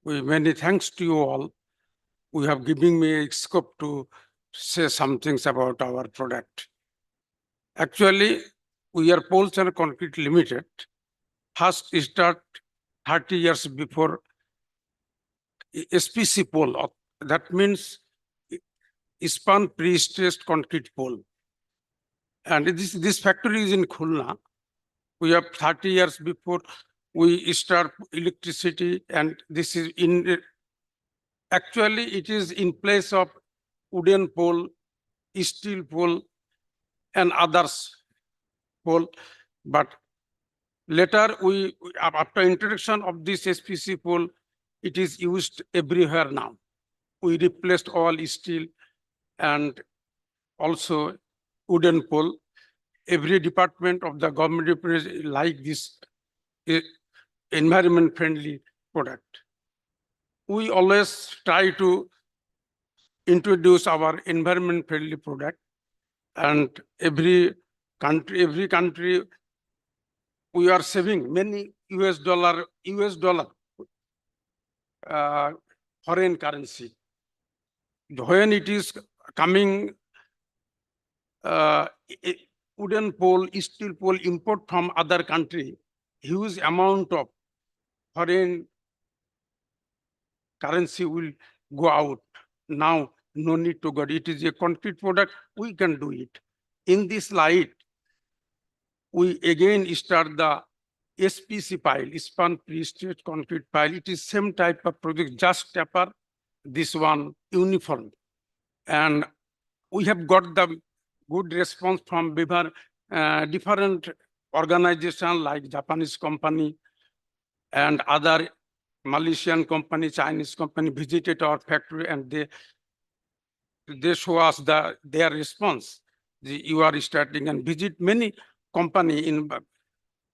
many thanks to you all. We have given me a scope to say some things about our product. Actually, we are Poles and Concrete Limited. First start 30 years before SPC pole. That means span pre-stressed concrete pole. And this factory is in Khulna. We have 30 years before we start electricity, and this is in, actually it is in place of wooden pole, steel pole, and others pole. But later after introduction of this SPC pole, it is used everywhere now. We replaced all steel and also wooden pole. Every department of the government like this environment friendly product. We always try to introduce our environment friendly product, and every country we are saving many US dollar foreign currency. When it is coming wooden pole, steel pole import from other country, huge amount of foreign currency will go out. Now, no need to go. It is a concrete product, we can do it. In this light, we again start the SPC pile, spun pre-stressed concrete pile. It is same type of product, just taper, this one uniform. And we have got the good response from different organizations like Japanese company and other Malaysian company, Chinese company visited our factory, and they show us their response. You are starting and visit many company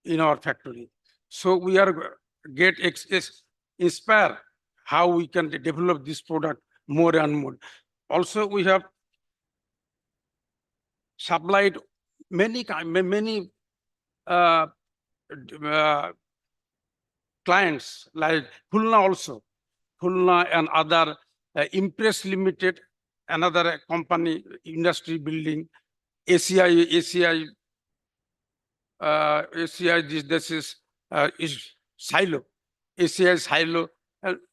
in our factory. So we are inspired how we can develop this product more and more. Also, we have supplied many clients like Hulna also, Hulna and other Impress Limited, another company, industry building, ACI, this is Silo, ACI Silo,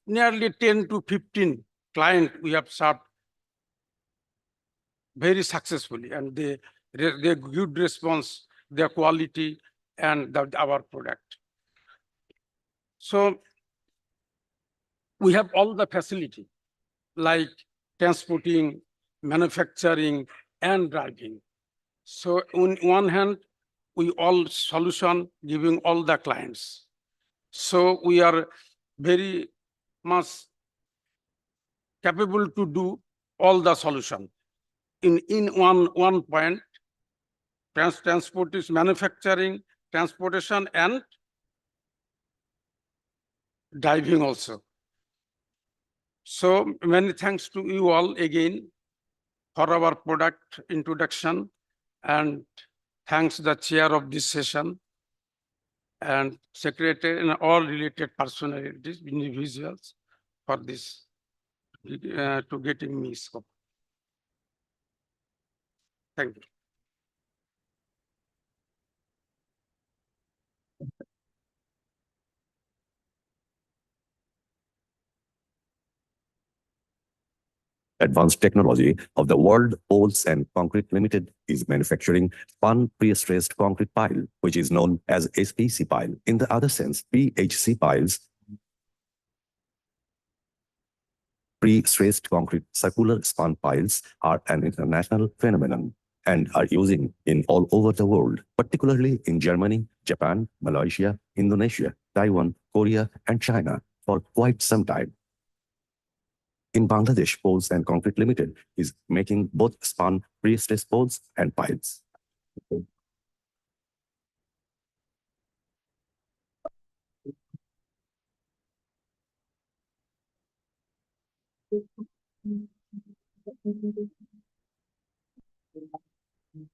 nearly 10 to 15 clients we have served very successfully, and they good response, their quality and our product. So we have all the facility like transporting, manufacturing, and driving. So on one hand, we all solution giving all the clients. So we are very much capable to do all the solution. In one point, transportation, manufacturing, transportation, and driving also. So many thanks to you all again for our product introduction, and thanks the chair of this session and secretary and all related personalities, individuals for this to getting me scope. Thank you. Advanced technology of the world, Poles and Concrete Limited is manufacturing spun pre-stressed concrete pile, which is known as SPC pile. In the other sense, PHC piles, pre-stressed concrete circular spun piles, are an international phenomenon and are using in all over the world, particularly in Germany, Japan, Malaysia, Indonesia, Taiwan, Korea, and China for quite some time. In Bangladesh, Poles and Concrete Limited is making both spun pre-stressed poles and piles.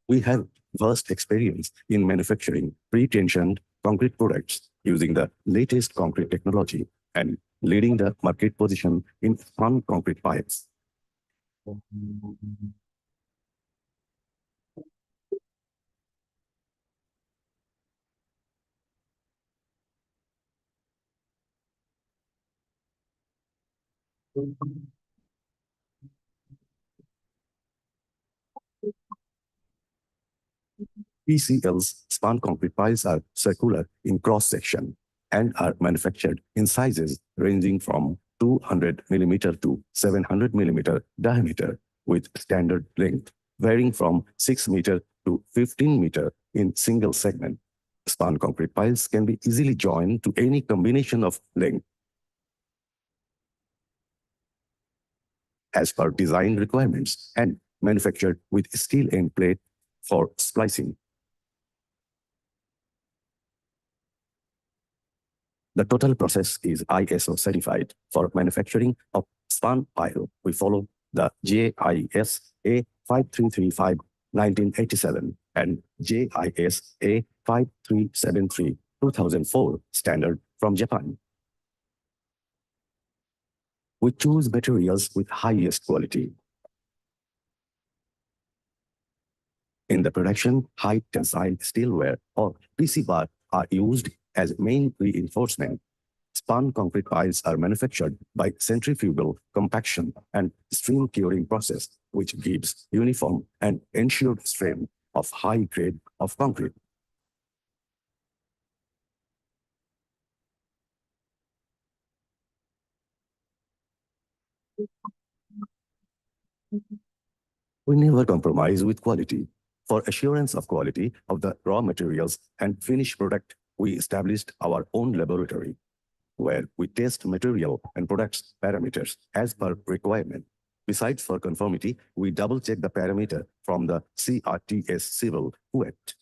We have vast experience in manufacturing pre-tensioned concrete products using the latest concrete technology and leading the market position in spun concrete pipes. PCL's spun concrete piles are circular in cross-section and are manufactured in sizes ranging from 200 millimeter to 700 millimeter diameter with standard length varying from 6 meter to 15 meter in single segment. Span concrete piles can be easily joined to any combination of length as per design requirements and manufactured with steel end plate for splicing. The total process is ISO certified. For manufacturing of span pile, we follow the JIS A5335 1987 and JIS A5373 2004 standard from Japan. We choose materials with highest quality. In the production, high tensile steelware or PC bar are used as main reinforcement. Spun concrete piles are manufactured by centrifugal compaction and stream curing process, which gives uniform and ensured strength of high grade of concrete. We never compromise with quality. For assurance of quality of the raw materials and finished product, we established our own laboratory, where we test material and products parameters as per requirement. Besides, for conformity, we double-check the parameter from the CRTS Civil KUET.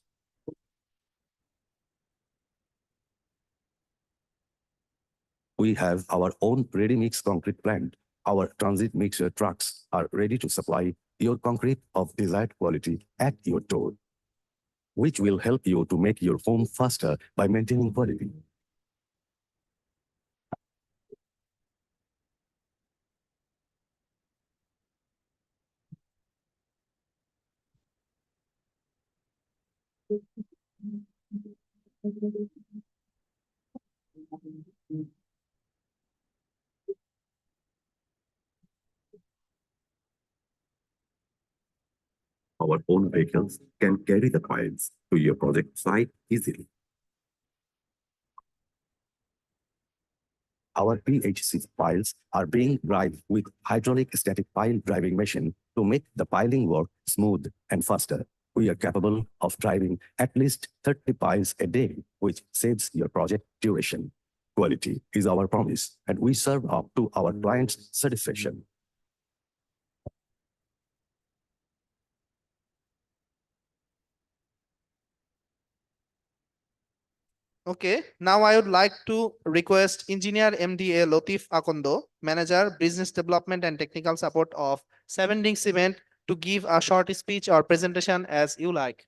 We have our own ready-mix concrete plant. Our transit mixer trucks are ready to supply your concrete of desired quality at your door, which will help you to make your home faster by maintaining quality. Our own vehicles can carry the piles to your project site easily. Our PHC piles are being driven with hydraulic static pile driving machine to make the piling work smooth and faster. We are capable of driving at least 30 piles a day, which saves your project duration. Quality is our promise, and we serve up to our clients' satisfaction. Okay, now I would like to request Engineer MDA Latif Akondo, Manager, Business Development and Technical Support of Seven Cement, to give a short speech or presentation as you like.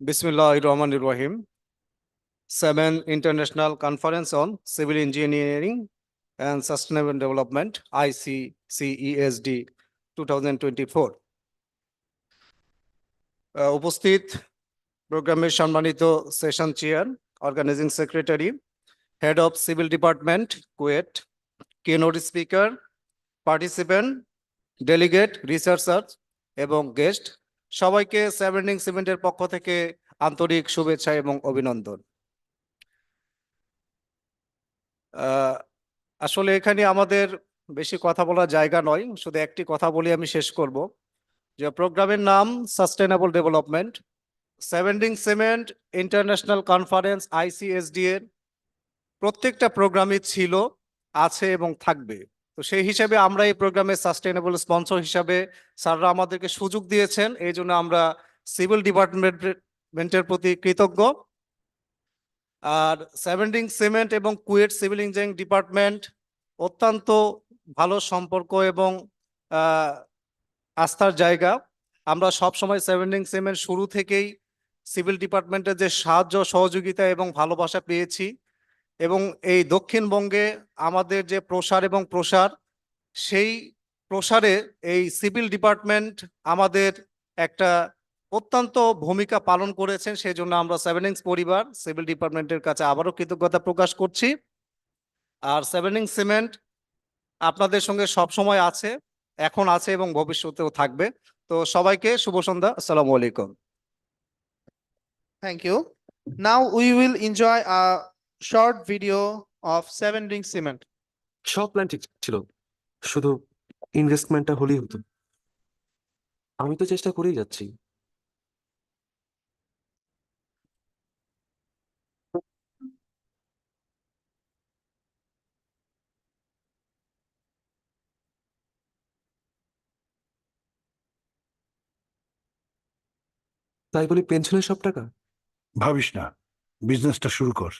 Bismillahirrahmanirrahim. 7 International Conference on Civil Engineering and Sustainable Development, ICCESD 2024. উপস্থিত প্রোগ্রামের সম্মানিত session chair, organising secretary, head of civil department KUET, keynote speaker, participant, delegate, researcher এবং guest, সবাইকে সেভেন্টিং সিমেন্টের পক্ষ থেকে আন্তরিক শুভেচ্ছা এবং অভিনন্দন। আসলে এখানে আমাদের বেশি কথা বলার জায়গা নয়, শুধু একটি কথা বলে আমি শেষ করব যে প্রোগ্রামের নাম সাস্টেনেবল ডেভেলপমেন্ট। সেভেন্টিং সিমেন্ট ইন্টারন্যাশনাল কনফারেন্স ICSD এর প্রত্যেকটা প্রোগ্রামই ছিল, আছে এবং থাকবে। তো সেই হিসাবে আমরা এই প্রোগ্রামে সাস্টেনেবল স্পন্সর হিসাবে স্যাররা আমাদেরকে সুযোগ দিয়েছেন, এই জন্য আমরা সিভিল ডিপার্টমেন্টের প্রতি কৃতজ্ঞ। আর সেভেন্টিং সিমেন্ট এবং কুয়েট সিভিল ইঞ্জিনিয়ারিং ডিপার্টমেন্ট অত্যন্ত ভালো সম্পর্ক এবং আস্থার জায়গা। আমরা সবসময় সেভেন্টিং সিমেন্ট শুরু থেকেই সিভিল ডিপার্টমেন্টের যে সাহায্য সহযোগিতা এবং ভালোবাসা পেয়েছি, এবং এই দক্ষিণবঙ্গে আমাদের যে প্রসার এবং প্রসার, সেই প্রসারে এই সিভিল ডিপার্টমেন্ট আমাদের একটা অত্যন্ত ভূমিকা পালন করেছেন। সেই জন্য আমরা সেভেন্টিংস পরিবার সিভিল ডিপার্টমেন্টের কাছে আবারও কৃতজ্ঞতা প্রকাশ করছি। আর সেভেন্টিং সিমেন্ট আপনাদের সঙ্গে সব সময় আছে, এখন আছে এবং ভবিষ্যতেও থাকবে। তো সবাইকে শুভ সন্ধ্যা, আসসালামু আলাইকুম। Thank you. Now we will enjoy a short video of 7 ring cement. সব প্ল্যান ঠিক ছিল, শুধু ইনভেস্টমেন্টটা হলেই হতো। আমি তো চেষ্টা করেই যাচ্ছি। তাই বলি পেনশনের সব টাকা? ভাবিস না, বিজনেসটা শুরু কর।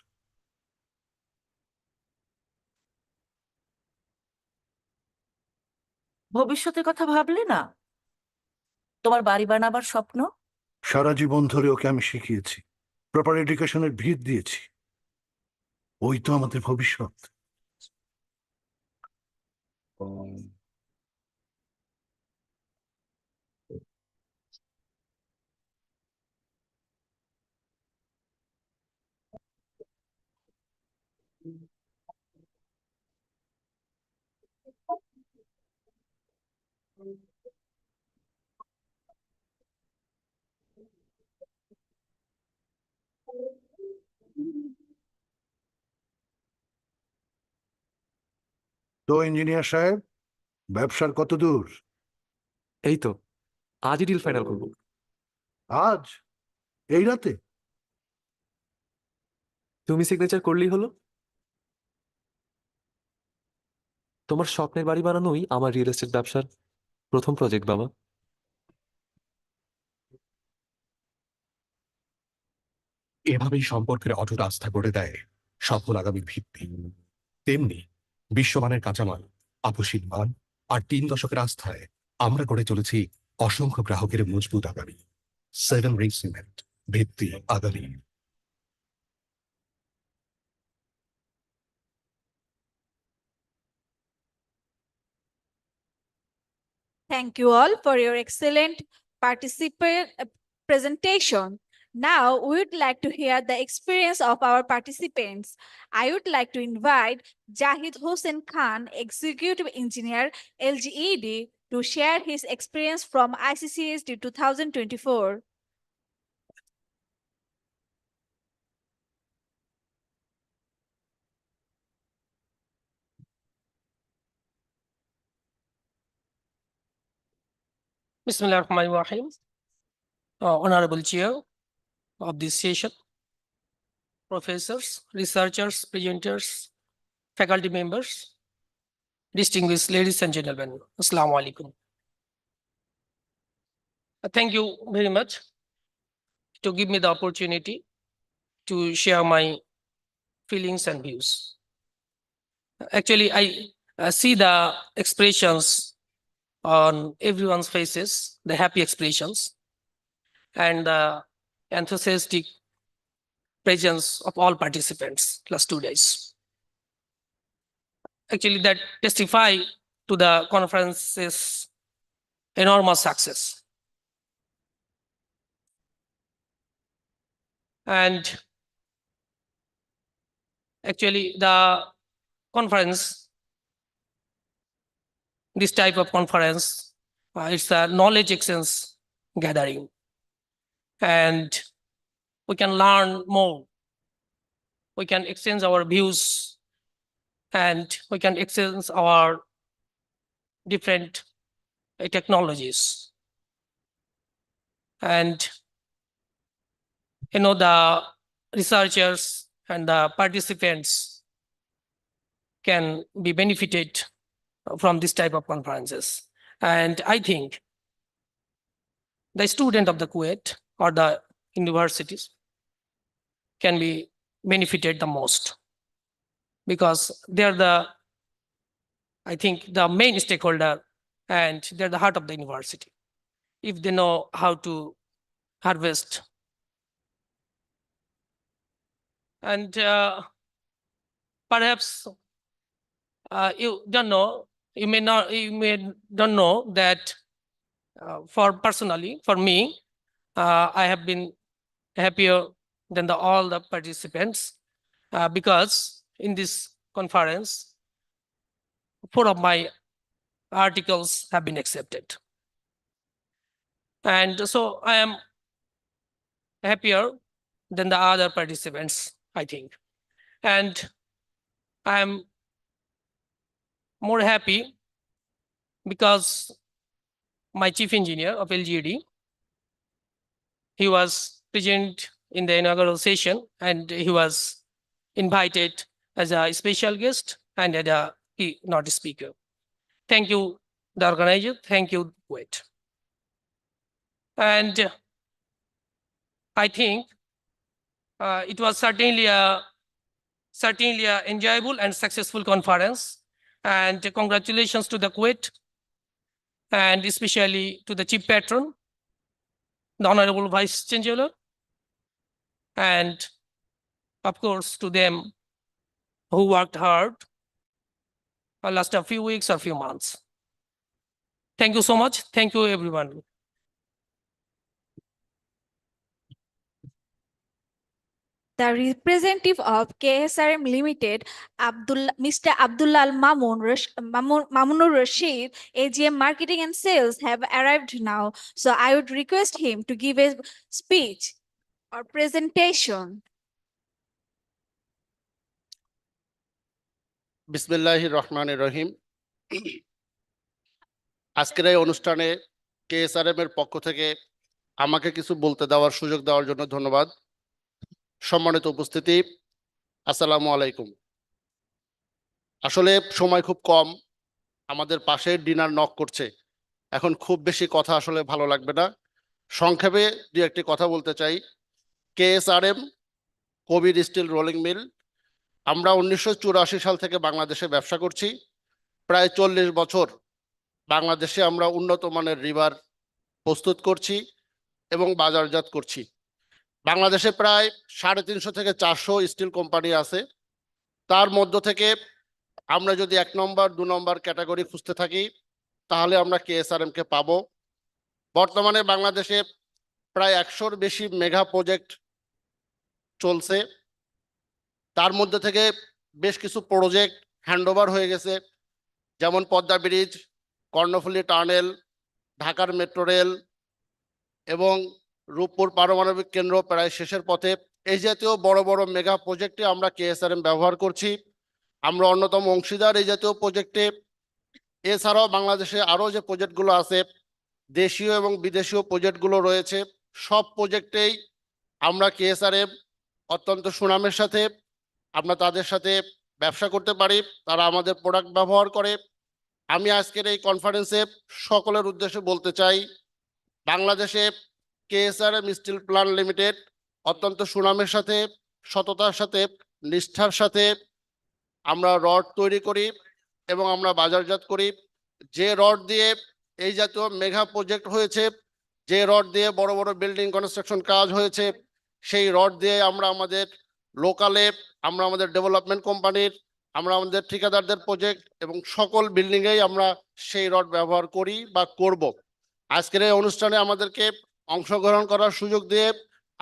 ভবিষ্যতের কথা ভাবলে না? তোমার বাড়ি বানাবার স্বপ্ন? সারা জীবন ধরে ওকে আমি শিখিয়েছি, প্রপার এডুকেশনের ভিত দিয়েছি। ওই তো আমাদের ভবিষ্যৎ। তো ইঞ্জিনিয়ার সাহেব, ব্যবসার কত দূর? এই তো আজই ডিল ফাইনাল করবো। আজ এই রাতে? তুমি সিগনেচার করলেই হলো। তোমার স্বপ্নের বাড়ি বানানোই আমার রিয়েল এস্টেট ব্যবসার প্রথম প্রজেক্ট বাবা। এভাবেই সম্পর্কের অটুট আস্থা করে দেয় সফল আগামীর ভিত্তি। তেমনি বিশ্বমানের কাঁচামাল, আপসীন মান আর 3 দশকের আস্থায় আমরা গড়ে চলেছি অসংখ্য গ্রাহকের মজবুত আগামী। 7 রিং সিমেন্ট, ভিত্তি আগামী। Thank you all for your excellent presentation. Now, we would like to hear the experience of our participants. I would like to invite Jahid Hossein Khan, Executive Engineer, LGED, to share his experience from ICCSD 2024. Bismillahirrahmanirrahim. Honorable Chair of this session, professors, researchers, presenters, faculty members, distinguished ladies and gentlemen, Assalamu alaikum. Thank you very much to give me the opportunity to share my feelings and views. Actually, I see the expressions on everyone's faces, the happy expressions, and the enthusiastic presence of all participants last 2 days. Actually, that testify to the conference's enormous success. And actually, the conference, this type of conference, it's a knowledge exchange gathering. And we can learn more. We can exchange our views and we can exchange our different technologies. And the researchers and the participants can be benefited from this type of conferences. And I think the student of the Kuwait or the universities can be benefited the most, because they're I think the main stakeholder and they're the heart of the university. If they know how to harvest. And perhaps you don't know, you may don't know that personally, for me, I have been happier than all the participants because in this conference, 4 of my articles have been accepted. And so I am happier than the other participants, I think. And I am more happy because my chief engineer of LGD, he was present in the inaugural session and he was invited as a special guest and as a keynote speaker. Thank you, the organizer. Thank you, KUET. And I think it was certainly a enjoyable and successful conference. And congratulations to the KUET and especially to the chief patron, the Honorable Vice Chancellor, and of course to them who worked hard last a few weeks or few months. Thank you so much. Thank you, everyone. The representative of KSRM Limited, Mr. Abdullah Mamunur Rashid, AGM Marketing and Sales, have arrived now. So I would request him to give a speech or presentation. বিসমিল্লাহির রহমানির রহিম। আজকের এই অনুষ্ঠানে KSRM এর পক্ষ থেকে আমাকে কিছু বলতে দেওয়ার সুযোগ দেওয়ার জন্য ধন্যবাদ। সম্মানিত উপস্থিতি, আসসালামু আলাইকুম। আসলে সময় খুব কম, আমাদের পাশে ডিনার নক করছে, এখন খুব বেশি কথা আসলে ভালো লাগবে না। সংক্ষেপে দু একটি কথা বলতে চাই। কেএসআরএম কবির স্টিল রোলিং মিল, আমরা 1984 সাল থেকে বাংলাদেশে ব্যবসা করছি। প্রায় 40 বছর বাংলাদেশে আমরা উন্নত মানের রিবার প্রস্তুত করছি এবং বাজারজাত করছি। বাংলাদেশে প্রায় 350 থেকে 400 স্টিল কোম্পানি আছে। তার মধ্য থেকে আমরা যদি 1 নম্বর 2 নম্বর ক্যাটাগরি খুঁজতে থাকি তাহলে আমরা কেএসআরএম কে পাবো। বর্তমানে বাংলাদেশে প্রায় 100-র বেশি মেগা প্রজেক্ট চলছে। তার মধ্যে থেকে বেশ কিছু প্রজেক্ট হ্যান্ডওভার হয়ে গেছে, যেমন পদ্মা ব্রিজ, কর্ণফুলী টানেল, ঢাকার মেট্রো রেল এবং রূপপুর পারমাণবিক কেন্দ্র প্রায় শেষের পথে। এই জাতীয় বড় বড় মেগা প্রজেক্টে আমরা কেএসআরএম ব্যবহার করছি। আমরা অন্যতম অংশীদার এই জাতীয় প্রজেক্টে। এছাড়াও বাংলাদেশে আরও যে প্রজেক্টগুলো আছে, দেশীয় এবং বিদেশীয় প্রজেক্টগুলো রয়েছে, সব প্রজেক্টেই আমরা কেএসআরএম অত্যন্ত সুনামের সাথে আমরা তাদের সাথে ব্যবসা করতে পারি, তারা আমাদের প্রোডাক্ট ব্যবহার করে। আমি আজকের এই কনফারেন্সে সকলের উদ্দেশ্যে বলতে চাই, বাংলাদেশে কেএসআরএম স্টিল প্ল্যান্ট লিমিটেড অত্যন্ত সুনামের সাথে, সততার সাথে, নিষ্ঠার সাথে আমরা রড তৈরি করি এবং আমরা বাজারজাত করি। যে রড দিয়ে এই জাতীয় মেগা প্রজেক্ট হয়েছে, যে রড দিয়ে বড় বড় বিল্ডিং কনস্ট্রাকশন কাজ হয়েছে, সেই রড দিয়ে আমরা আমাদের লোকালে, আমরা আমাদের ডেভেলপমেন্ট কোম্পানির, আমরা আমাদের ঠিকাদারদের প্রজেক্ট এবং সকল বিল্ডিংয়েই আমরা সেই রড ব্যবহার করি বা করব। আজকের এই অনুষ্ঠানে আমাদেরকে অংশগ্রহণ করার সুযোগ দিয়ে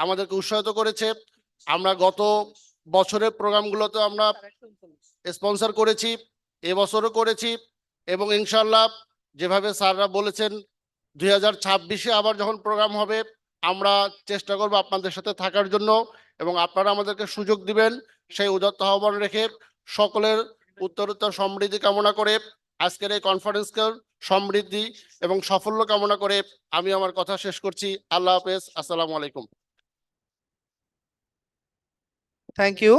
আমাদেরকে উৎসাহিত করেছে। আমরা গত বছরের প্রোগ্রামগুলোতে আমরা স্পন্সর করেছি, এবছরও করেছি এবং ইনশাল্লাহ যেভাবে স্যাররা বলেছেন 2026-এ আবার যখন প্রোগ্রাম হবে আমরা চেষ্টা করব আপনাদের সাথে থাকার জন্য এবং আপনারা আমাদেরকে সুযোগ দিবেন। সেই উদাত্ত আহ্বান রেখে সকলের উত্তরোত্তর সমৃদ্ধি কামনা করে আজকের এই কনফারেন্সকে সমৃদ্ধি এবং সাফল্য কামনা করে আমি আমার কথা শেষ করছি। আল্লাহ হাফেজ, আসসালামু আলাইকুম। Thank you.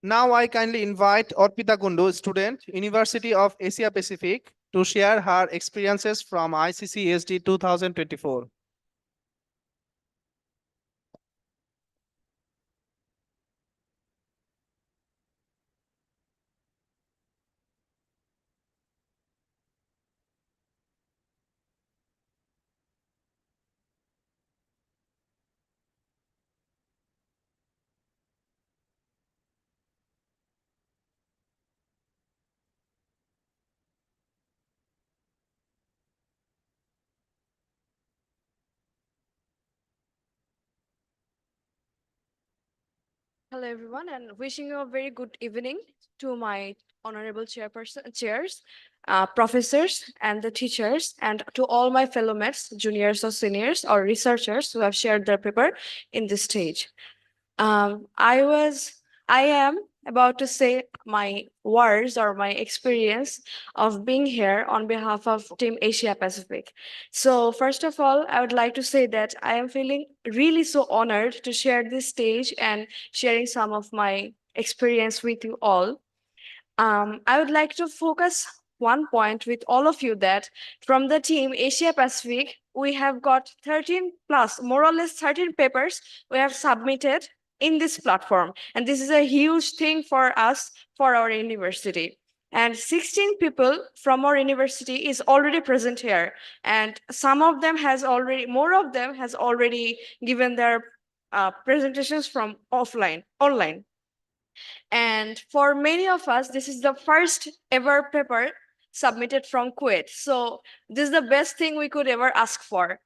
Now I kindly invite Orpita Kundu, student, University of Asia Pacific, to share her experiences from ICCSD 2024. Hello, everyone, and wishing you a very good evening to my honorable chairs, professors, and the teachers, and to all my fellow mates, juniors or seniors or researchers who have shared their paper in this stage. I am about to say my words or my experience of being here on behalf of Team Asia Pacific. So first of all, I would like to say that I am feeling really so honored to share this stage and sharing some of my experience with you all. I would like to focus one point with all of you that from the team Asia Pacific, we have got 13 plus, more or less 13 papers we have submitted in this platform. And this is a huge thing for us, for our university. And 16 people from our university is already present here. And some of them has already, more of them has already given their presentations from online. And for many of us, this is the first ever paper submitted from Kuwait. So this is the best thing we could ever ask for.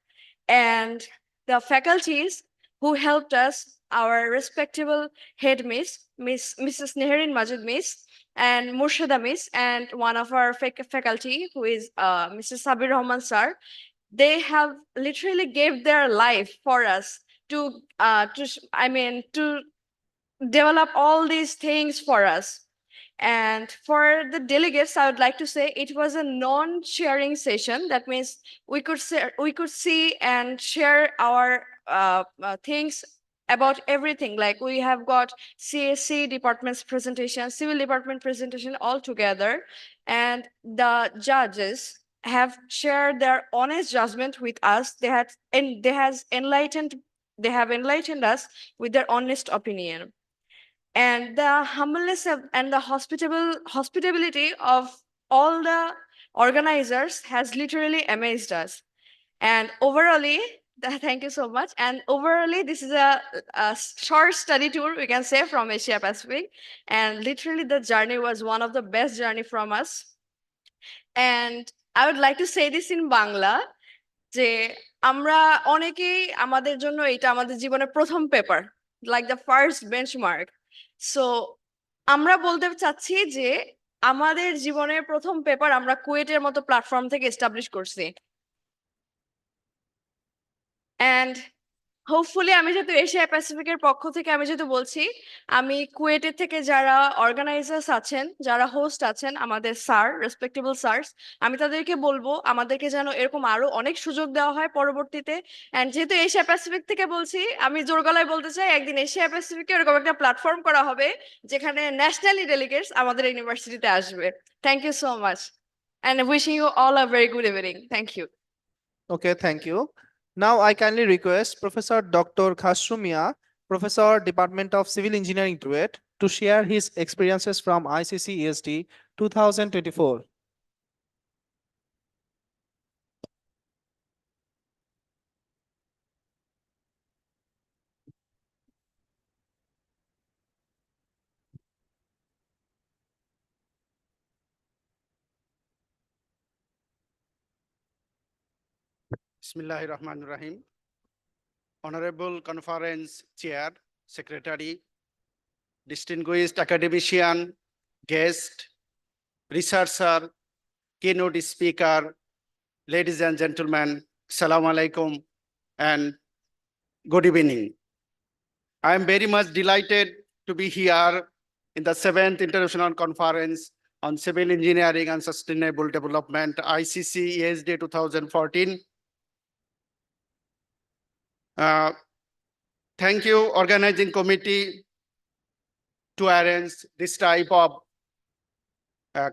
And the faculties who helped us, our respectable head Mrs. Neherin Majid Miss, and Murshida Miss, and one of our faculty who is Mr. Sabir Rahman sir, they have literally gave their life for us to develop all these things for us. And for the delegates, I would like to say it was a non-sharing session. That means we could see and share our things about everything. Like we have got CSC department's presentation, civil department presentation all together, and the judges have shared their honest judgment with us. They have enlightened us with their honest opinion. And the humbleness and the hospitality of all the organizers has literally amazed us. And overally, thank you so much. And overally, this is a short study tour, we can say, from Asia Pacific. And literally, the journey was one of the best journey from us. And I would like to say this in Bangla, যে আমরা অনেকেই আমাদের জন্য এটা আমাদের জীবনের প্রথম paper, like the first benchmark. So আমরা বলতে চাচ্ছি যে আমাদের জীবনের প্রথম পেপার আমরা কুয়েটের মতো প্ল্যাটফর্ম থেকে এস্টাবলিশ করছি। অ্যান্ড হোপফুলি আমি যেহেতু এশিয়া প্যাসিফিকের পক্ষ থেকে আমি যেহেতু বলছি, আমি কুয়েটের থেকে যারা অর্গানাইজার্স আছেন, যারা হোস্ট আছেন, আমাদের স্যার, রেসপেক্টেবল স্যার্স, আমি তাদেরকে বলবো আমাদেরকে যেন এরকম আরো অনেক সুযোগ দেওয়া হয় পরবর্তীতে। অ্যান্ড যেহেতু এশিয়া প্যাসিফিক থেকে বলছি, আমি জোর গলায় বলতে চাই একদিন এশিয়া প্যাসিফিকে এরকম একটা প্ল্যাটফর্ম করা হবে যেখানে ন্যাশনালি ডেলিগেটস আমাদের ইউনিভার্সিটিতে আসবে। Thank you so much and wishing you all a very good evening. Thank you. Okay, thank you. Now I kindly request Professor Dr. Khashru Mia, Professor, Department of Civil Engineering, KUET, to share his experiences from ICC ESD 2024. Bismillahir Rahmanir Rahim. Honorable Conference Chair, Secretary, distinguished academician, guest, researcher, keynote speaker, ladies and gentlemen, Assalamu alaikum and good evening. I am very much delighted to be here in the 7th International Conference on Civil Engineering and Sustainable Development, ICC ESD 2014. Thank you, organizing committee, to arrange this type of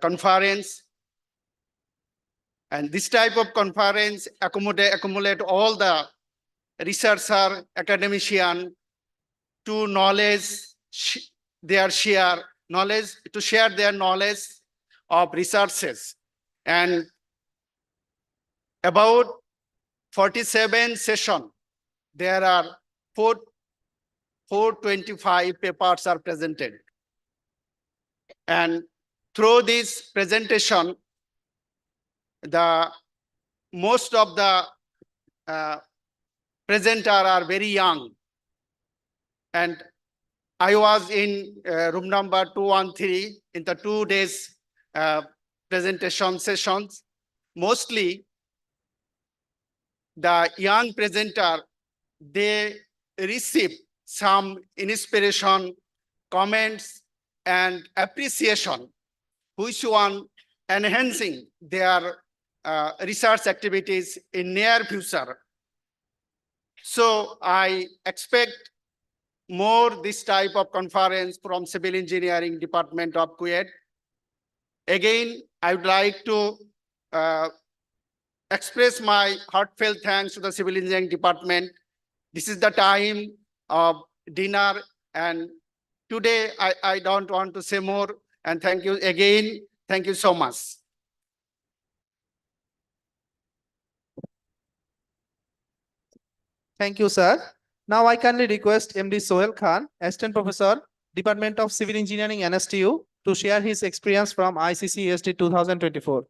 conference. And this type of conference accumulate all the researcher, academician to share their knowledge of researches. And about 47 sessions, there are 425 papers are presented. And through this presentation, most of the presenter are very young. And I was in room number 213 in the 2 days presentation sessions. Mostly the young presenter, they receive some inspiration, comments, and appreciation, which one enhancing their research activities in near future. So I expect more this type of conference from Civil Engineering Department of KUET. Again, I would like to express my heartfelt thanks to the Civil Engineering Department. This is the time of dinner, and today I don't want to say more. And thank you again. Thank you so much. Thank you, sir. Now I kindly request MD Sohail Khan, Assistant Professor, Department of Civil Engineering, NSTU, to share his experience from ICC ESD 2024.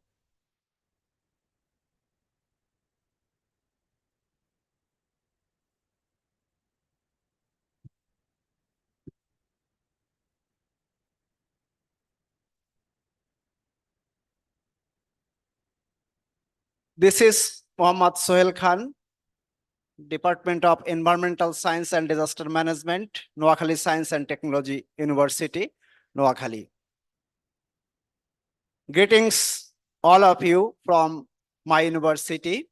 This is Mohammad Sohail Khan, Department of Environmental Science and Disaster Management, Noakhali Science and Technology University, Noakhali. Greetings all of you from my university.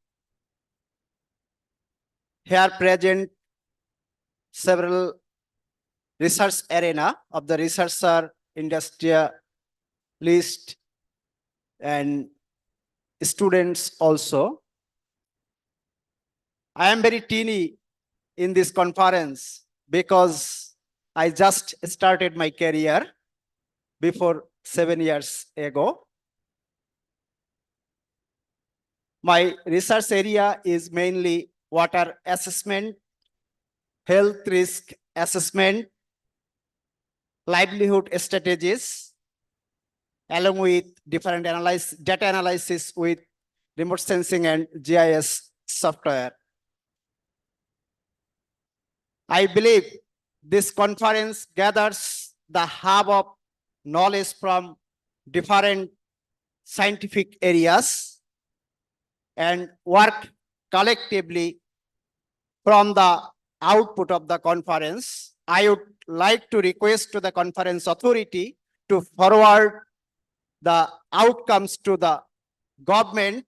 Here present several research arena of the researcher, industrialist, and students also. I am very teeny in this conference because I just started my career before 7 years ago. My research area is mainly water assessment, health risk assessment, livelihood strategies, along with different data analysis with remote sensing and GIS software. I believe this conference gathers the hub of knowledge from different scientific areas and work collectively from the output of the conference. I would like to request to the conference authority to forward the outcomes to the government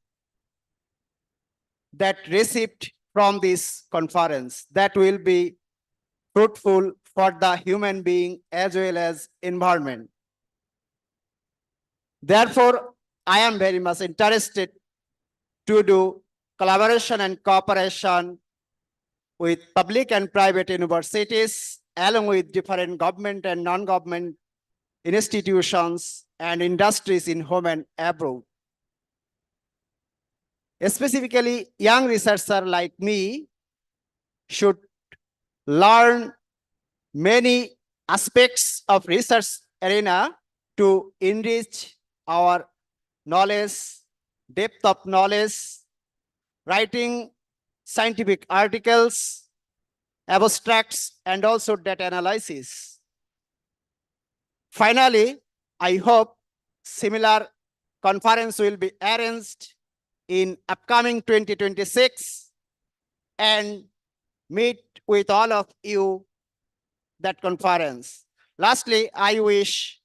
that received from this conference. That will be fruitful for the human being as well as environment. Therefore, I am very much interested to do collaboration and cooperation with public and private universities, along with different government and non-government institutions and industries in home and abroad. Specifically, young researchers like me should learn many aspects of research arena to enrich our knowledge, depth of knowledge, writing scientific articles, abstracts, and also data analysis. Finally, I hope similar conference will be arranged in upcoming 2026 and meet with all of you that conference. Lastly, I wish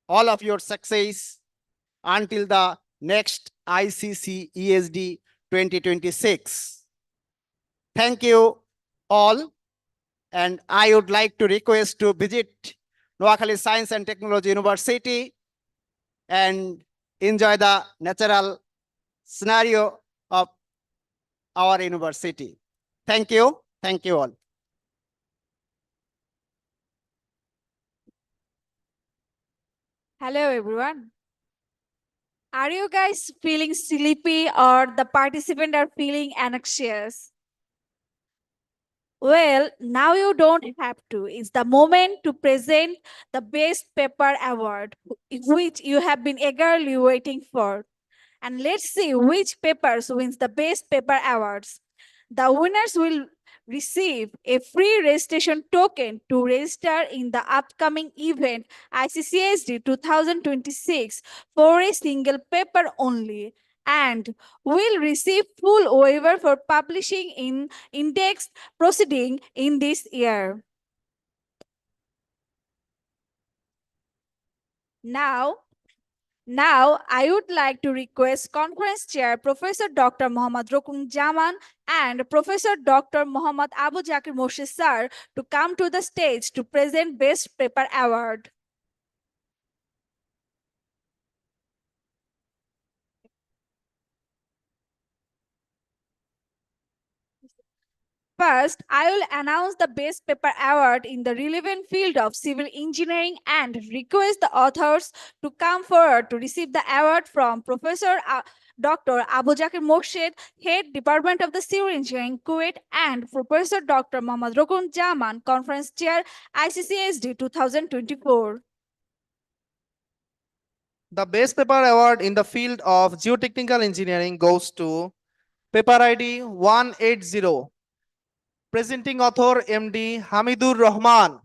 all of your success until the next ICC ESD 2026. Thank you all, and I would like to request to visit Noakhali Science and Technology University and enjoy the natural scenario of our university. Thank you. Thank you all. Hello, everyone. Are you guys feeling sleepy or the participants are feeling anxious? Well, now you don't have to. It's the moment to present the Best Paper Award, which you have been eagerly waiting for. And let's see which papers wins the Best Paper Awards. The winners will receive a free registration token to register in the upcoming event ICCSD 2026 for a single paper only, and will receive full waiver for publishing in index proceeding in this year. Now, I would like to request Conference Chair Professor Dr. Mohammad Rukun Jaman and Professor Dr. Mohammad Abu Jakir Moshe Sir to come to the stage to present Best Paper Award. First, I will announce the Best Paper Award in the relevant field of civil engineering and request the authors to come forward to receive the award from Professor Dr. Abu Jakir Morshed, Head Department of the Civil Engineering, KUET, and Professor Dr. Mohammad Rukun Jaman, Conference Chair, ICCSD 2024. The Best Paper Award in the field of geotechnical engineering goes to paper ID 180. Presenting author MD Hamidur Rahman.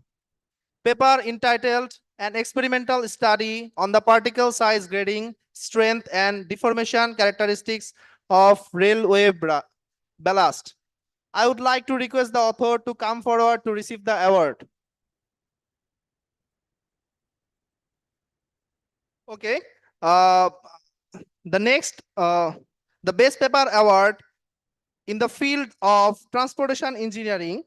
Paper entitled An Experimental Study on the Particle Size Grading, Strength and Deformation Characteristics of Railway Ballast. I would like to request the author to come forward to receive the award. Okay. The next, the Best Paper Award in the field of transportation engineering,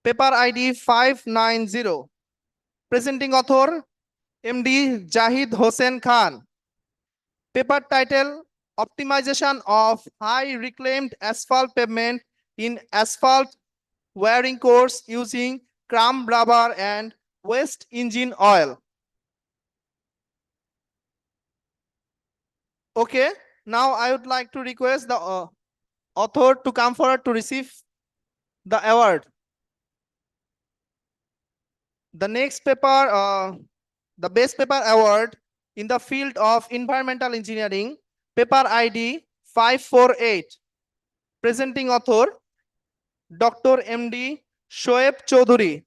paper ID 590. Presenting author MD Jahid Hossein Khan. Paper title Optimization of High Reclaimed Asphalt Pavement in Asphalt Wearing Course using crumb rubber and waste engine oil. Okay, now I would like to request the author to come forward to receive the award. The next paper, the Best Paper Award in the field of environmental engineering, paper ID 548. Presenting author Dr. MD Shoaib Choudhury.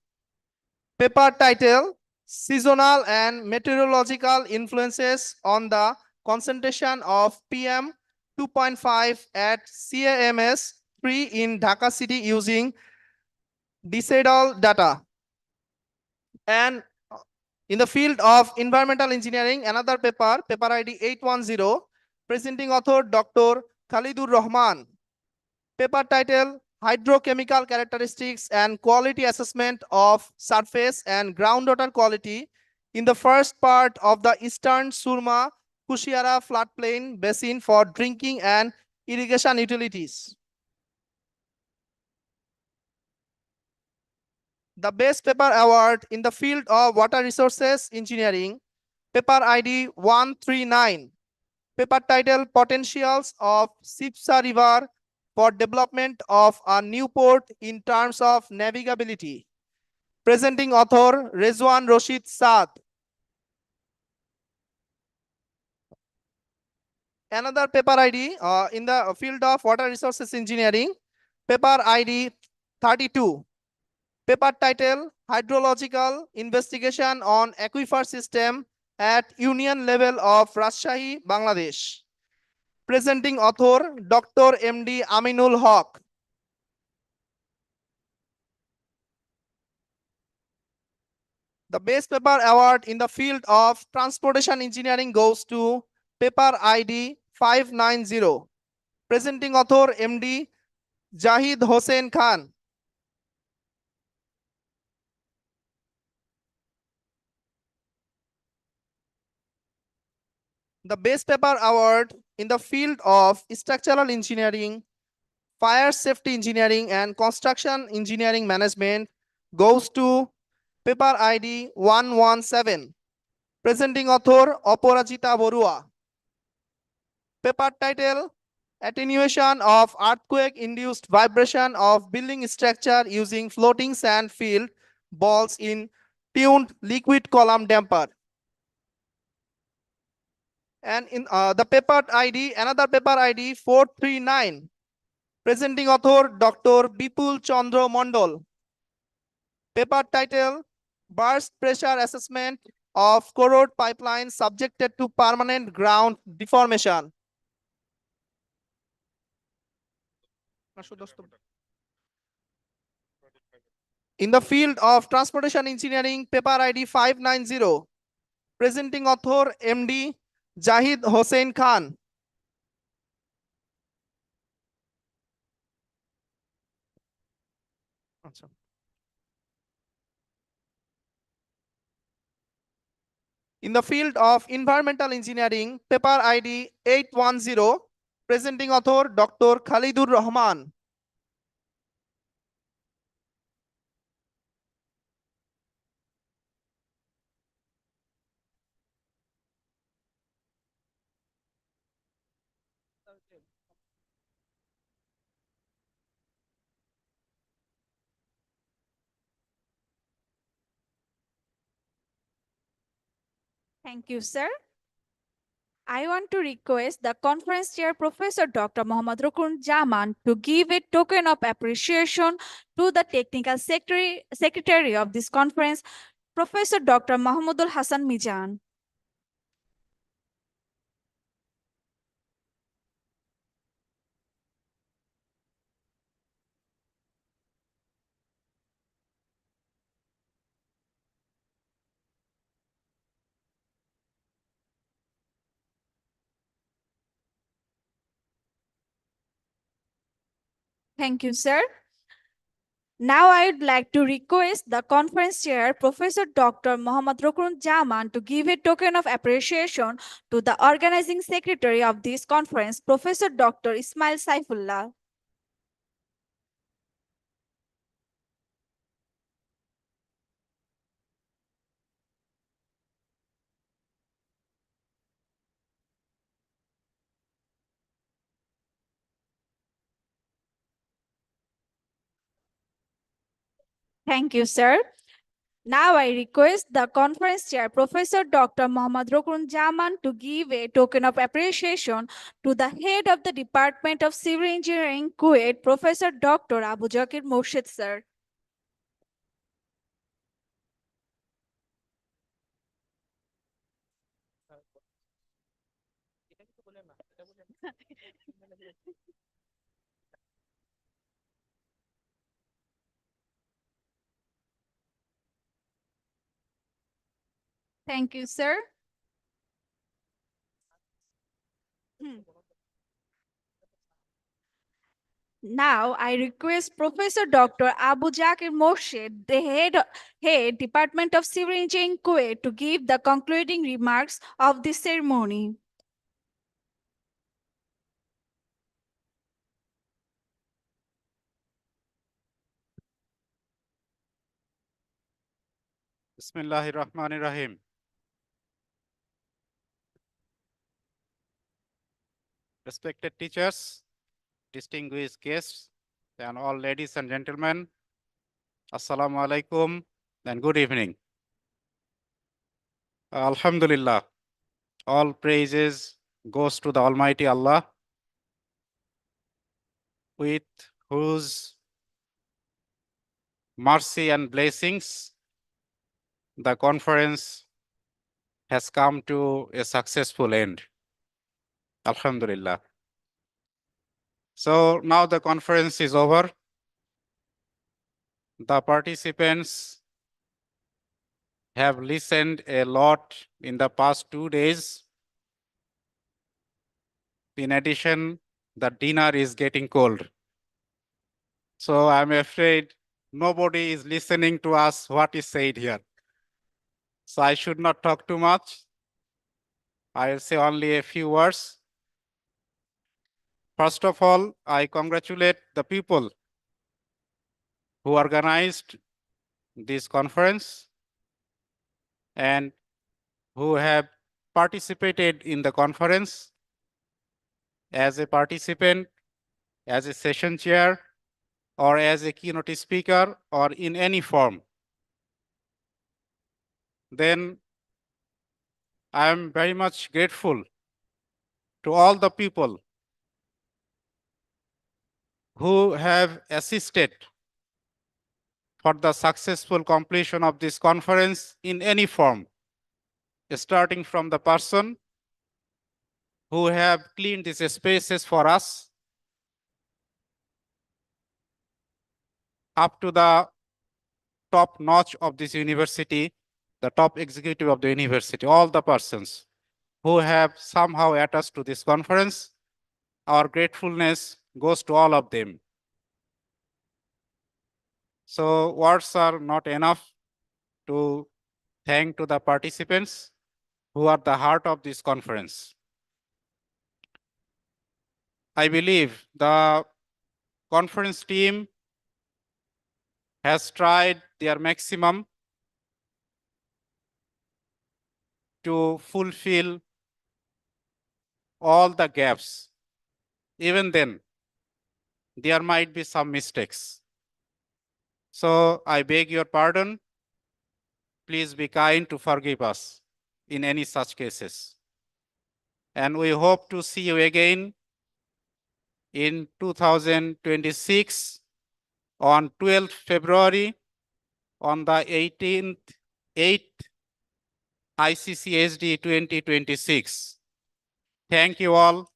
Paper title Seasonal and Meteorological Influences on the Concentration of PM 2.5 at CAMS 3 in Dhaka City using decadal data. And in the field of environmental engineering, another paper, paper ID 810, presenting author Dr. Khalidur Rahman. Paper title Hydrochemical Characteristics and Quality Assessment of Surface and Groundwater Quality in the first part of the Eastern Surma Kushiara Floodplain Basin for Drinking and Irrigation Utilities. The Best Paper Award in the field of Water Resources Engineering, paper ID 139. Paper title Potentials of Sipsa River for Development of a New Port in Terms of Navigability. Presenting author Rezwan Rashid Saad. Another paper ID in the field of Water Resources Engineering, paper ID 32. Paper title Hydrological Investigation on Aquifer System at Union Level of Rajshahi, Bangladesh. Presenting author Dr. MD Aminul Haq. The Best Paper Award in the field of Transportation Engineering goes to paper ID 590. Presenting author MD Jahid Hossein Khan. The Best Paper Award in the field of Structural Engineering, Fire Safety Engineering and Construction Engineering Management goes to paper ID 117. Presenting author Oporajita Borua. Paper title Attenuation of Earthquake-Induced Vibration of Building Structure using Floating Sand Field Balls in Tuned Liquid Column Damper. And in the paper ID, another paper ID 439. Presenting author Dr. Bipul Chandra Mondol. Paper title: Burst Pressure Assessment of Corrode Pipeline Subjected to Permanent Ground Deformation. In the field of transportation engineering, paper ID 590. Presenting author MD Jahid Hossein Khan. In the field of environmental engineering, paper ID 810. Presenting author Dr. Khalidur Rahman. Thank you, sir. I want to request the conference chair, Professor Dr. Mohammad Rukun Jaman, to give a token of appreciation to the technical secretary of this conference, Professor Dr. Mahmudul Hassan Mijan. Thank you, sir. Now I would like to request the conference chair, Professor Dr. Mohammad Rukun Jaman, to give a token of appreciation to the organizing secretary of this conference, Professor Dr. Ismail Saifullah. Thank you, sir. Now I request the conference chair, Professor Dr. Mohammad Rukun Jaman, to give a token of appreciation to the head of the Department of Civil Engineering, Kuwait, Professor Dr. Abu Jakir Morshid, sir. Thank you, sir. Now I request Professor Dr. Abu Jakir Morshid, the head Department of Civil Engineering, Kuwait, to give the concluding remarks of this ceremony. Bismillahir Rahmanir Rahim. Respected teachers, distinguished guests, and all ladies and gentlemen, Assalamu alaikum and good evening. Alhamdulillah, all praises goes to the Almighty Allah, with whose mercy and blessings the conference has come to a successful end. Alhamdulillah. So now the conference is over. The participants have listened a lot in the past 2 days. In addition, the dinner is getting cold. So I'm afraid nobody is listening to us what is said here. So I should not talk too much. I'll say only a few words. First of all, I congratulate the people who organized this conference and who have participated in the conference as a participant, as a session chair, or as a keynote speaker, or in any form. Then I am very much grateful to all the people who have assisted for the successful completion of this conference in any form, starting from the person who have cleaned these spaces for us, up to the top notch of this university, the top executive of the university, all the persons who have somehow attached to this conference. Our gratefulness goes to all of them. So words are not enough to thank to the participants who are the heart of this conference. I believe the conference team has tried their maximum to fulfill all the gaps. Even then, there might be some mistakes. So I beg your pardon. Please be kind to forgive us in any such cases. And we hope to see you again in 2026 on 12th February on the 8th Iccesd 2026. Thank you all.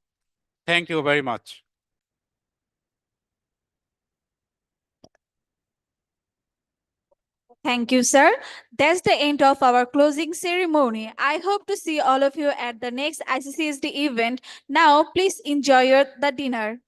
Thank you very much. Thank you, sir. That's the end of our closing ceremony. I hope to see all of you at the next ICCSD event. Now, please enjoy the dinner.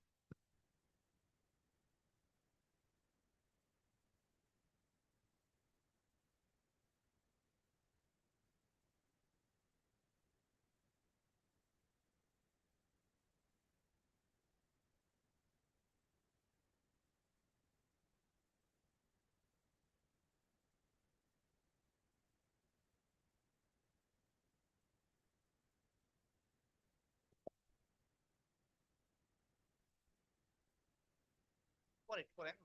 Correct.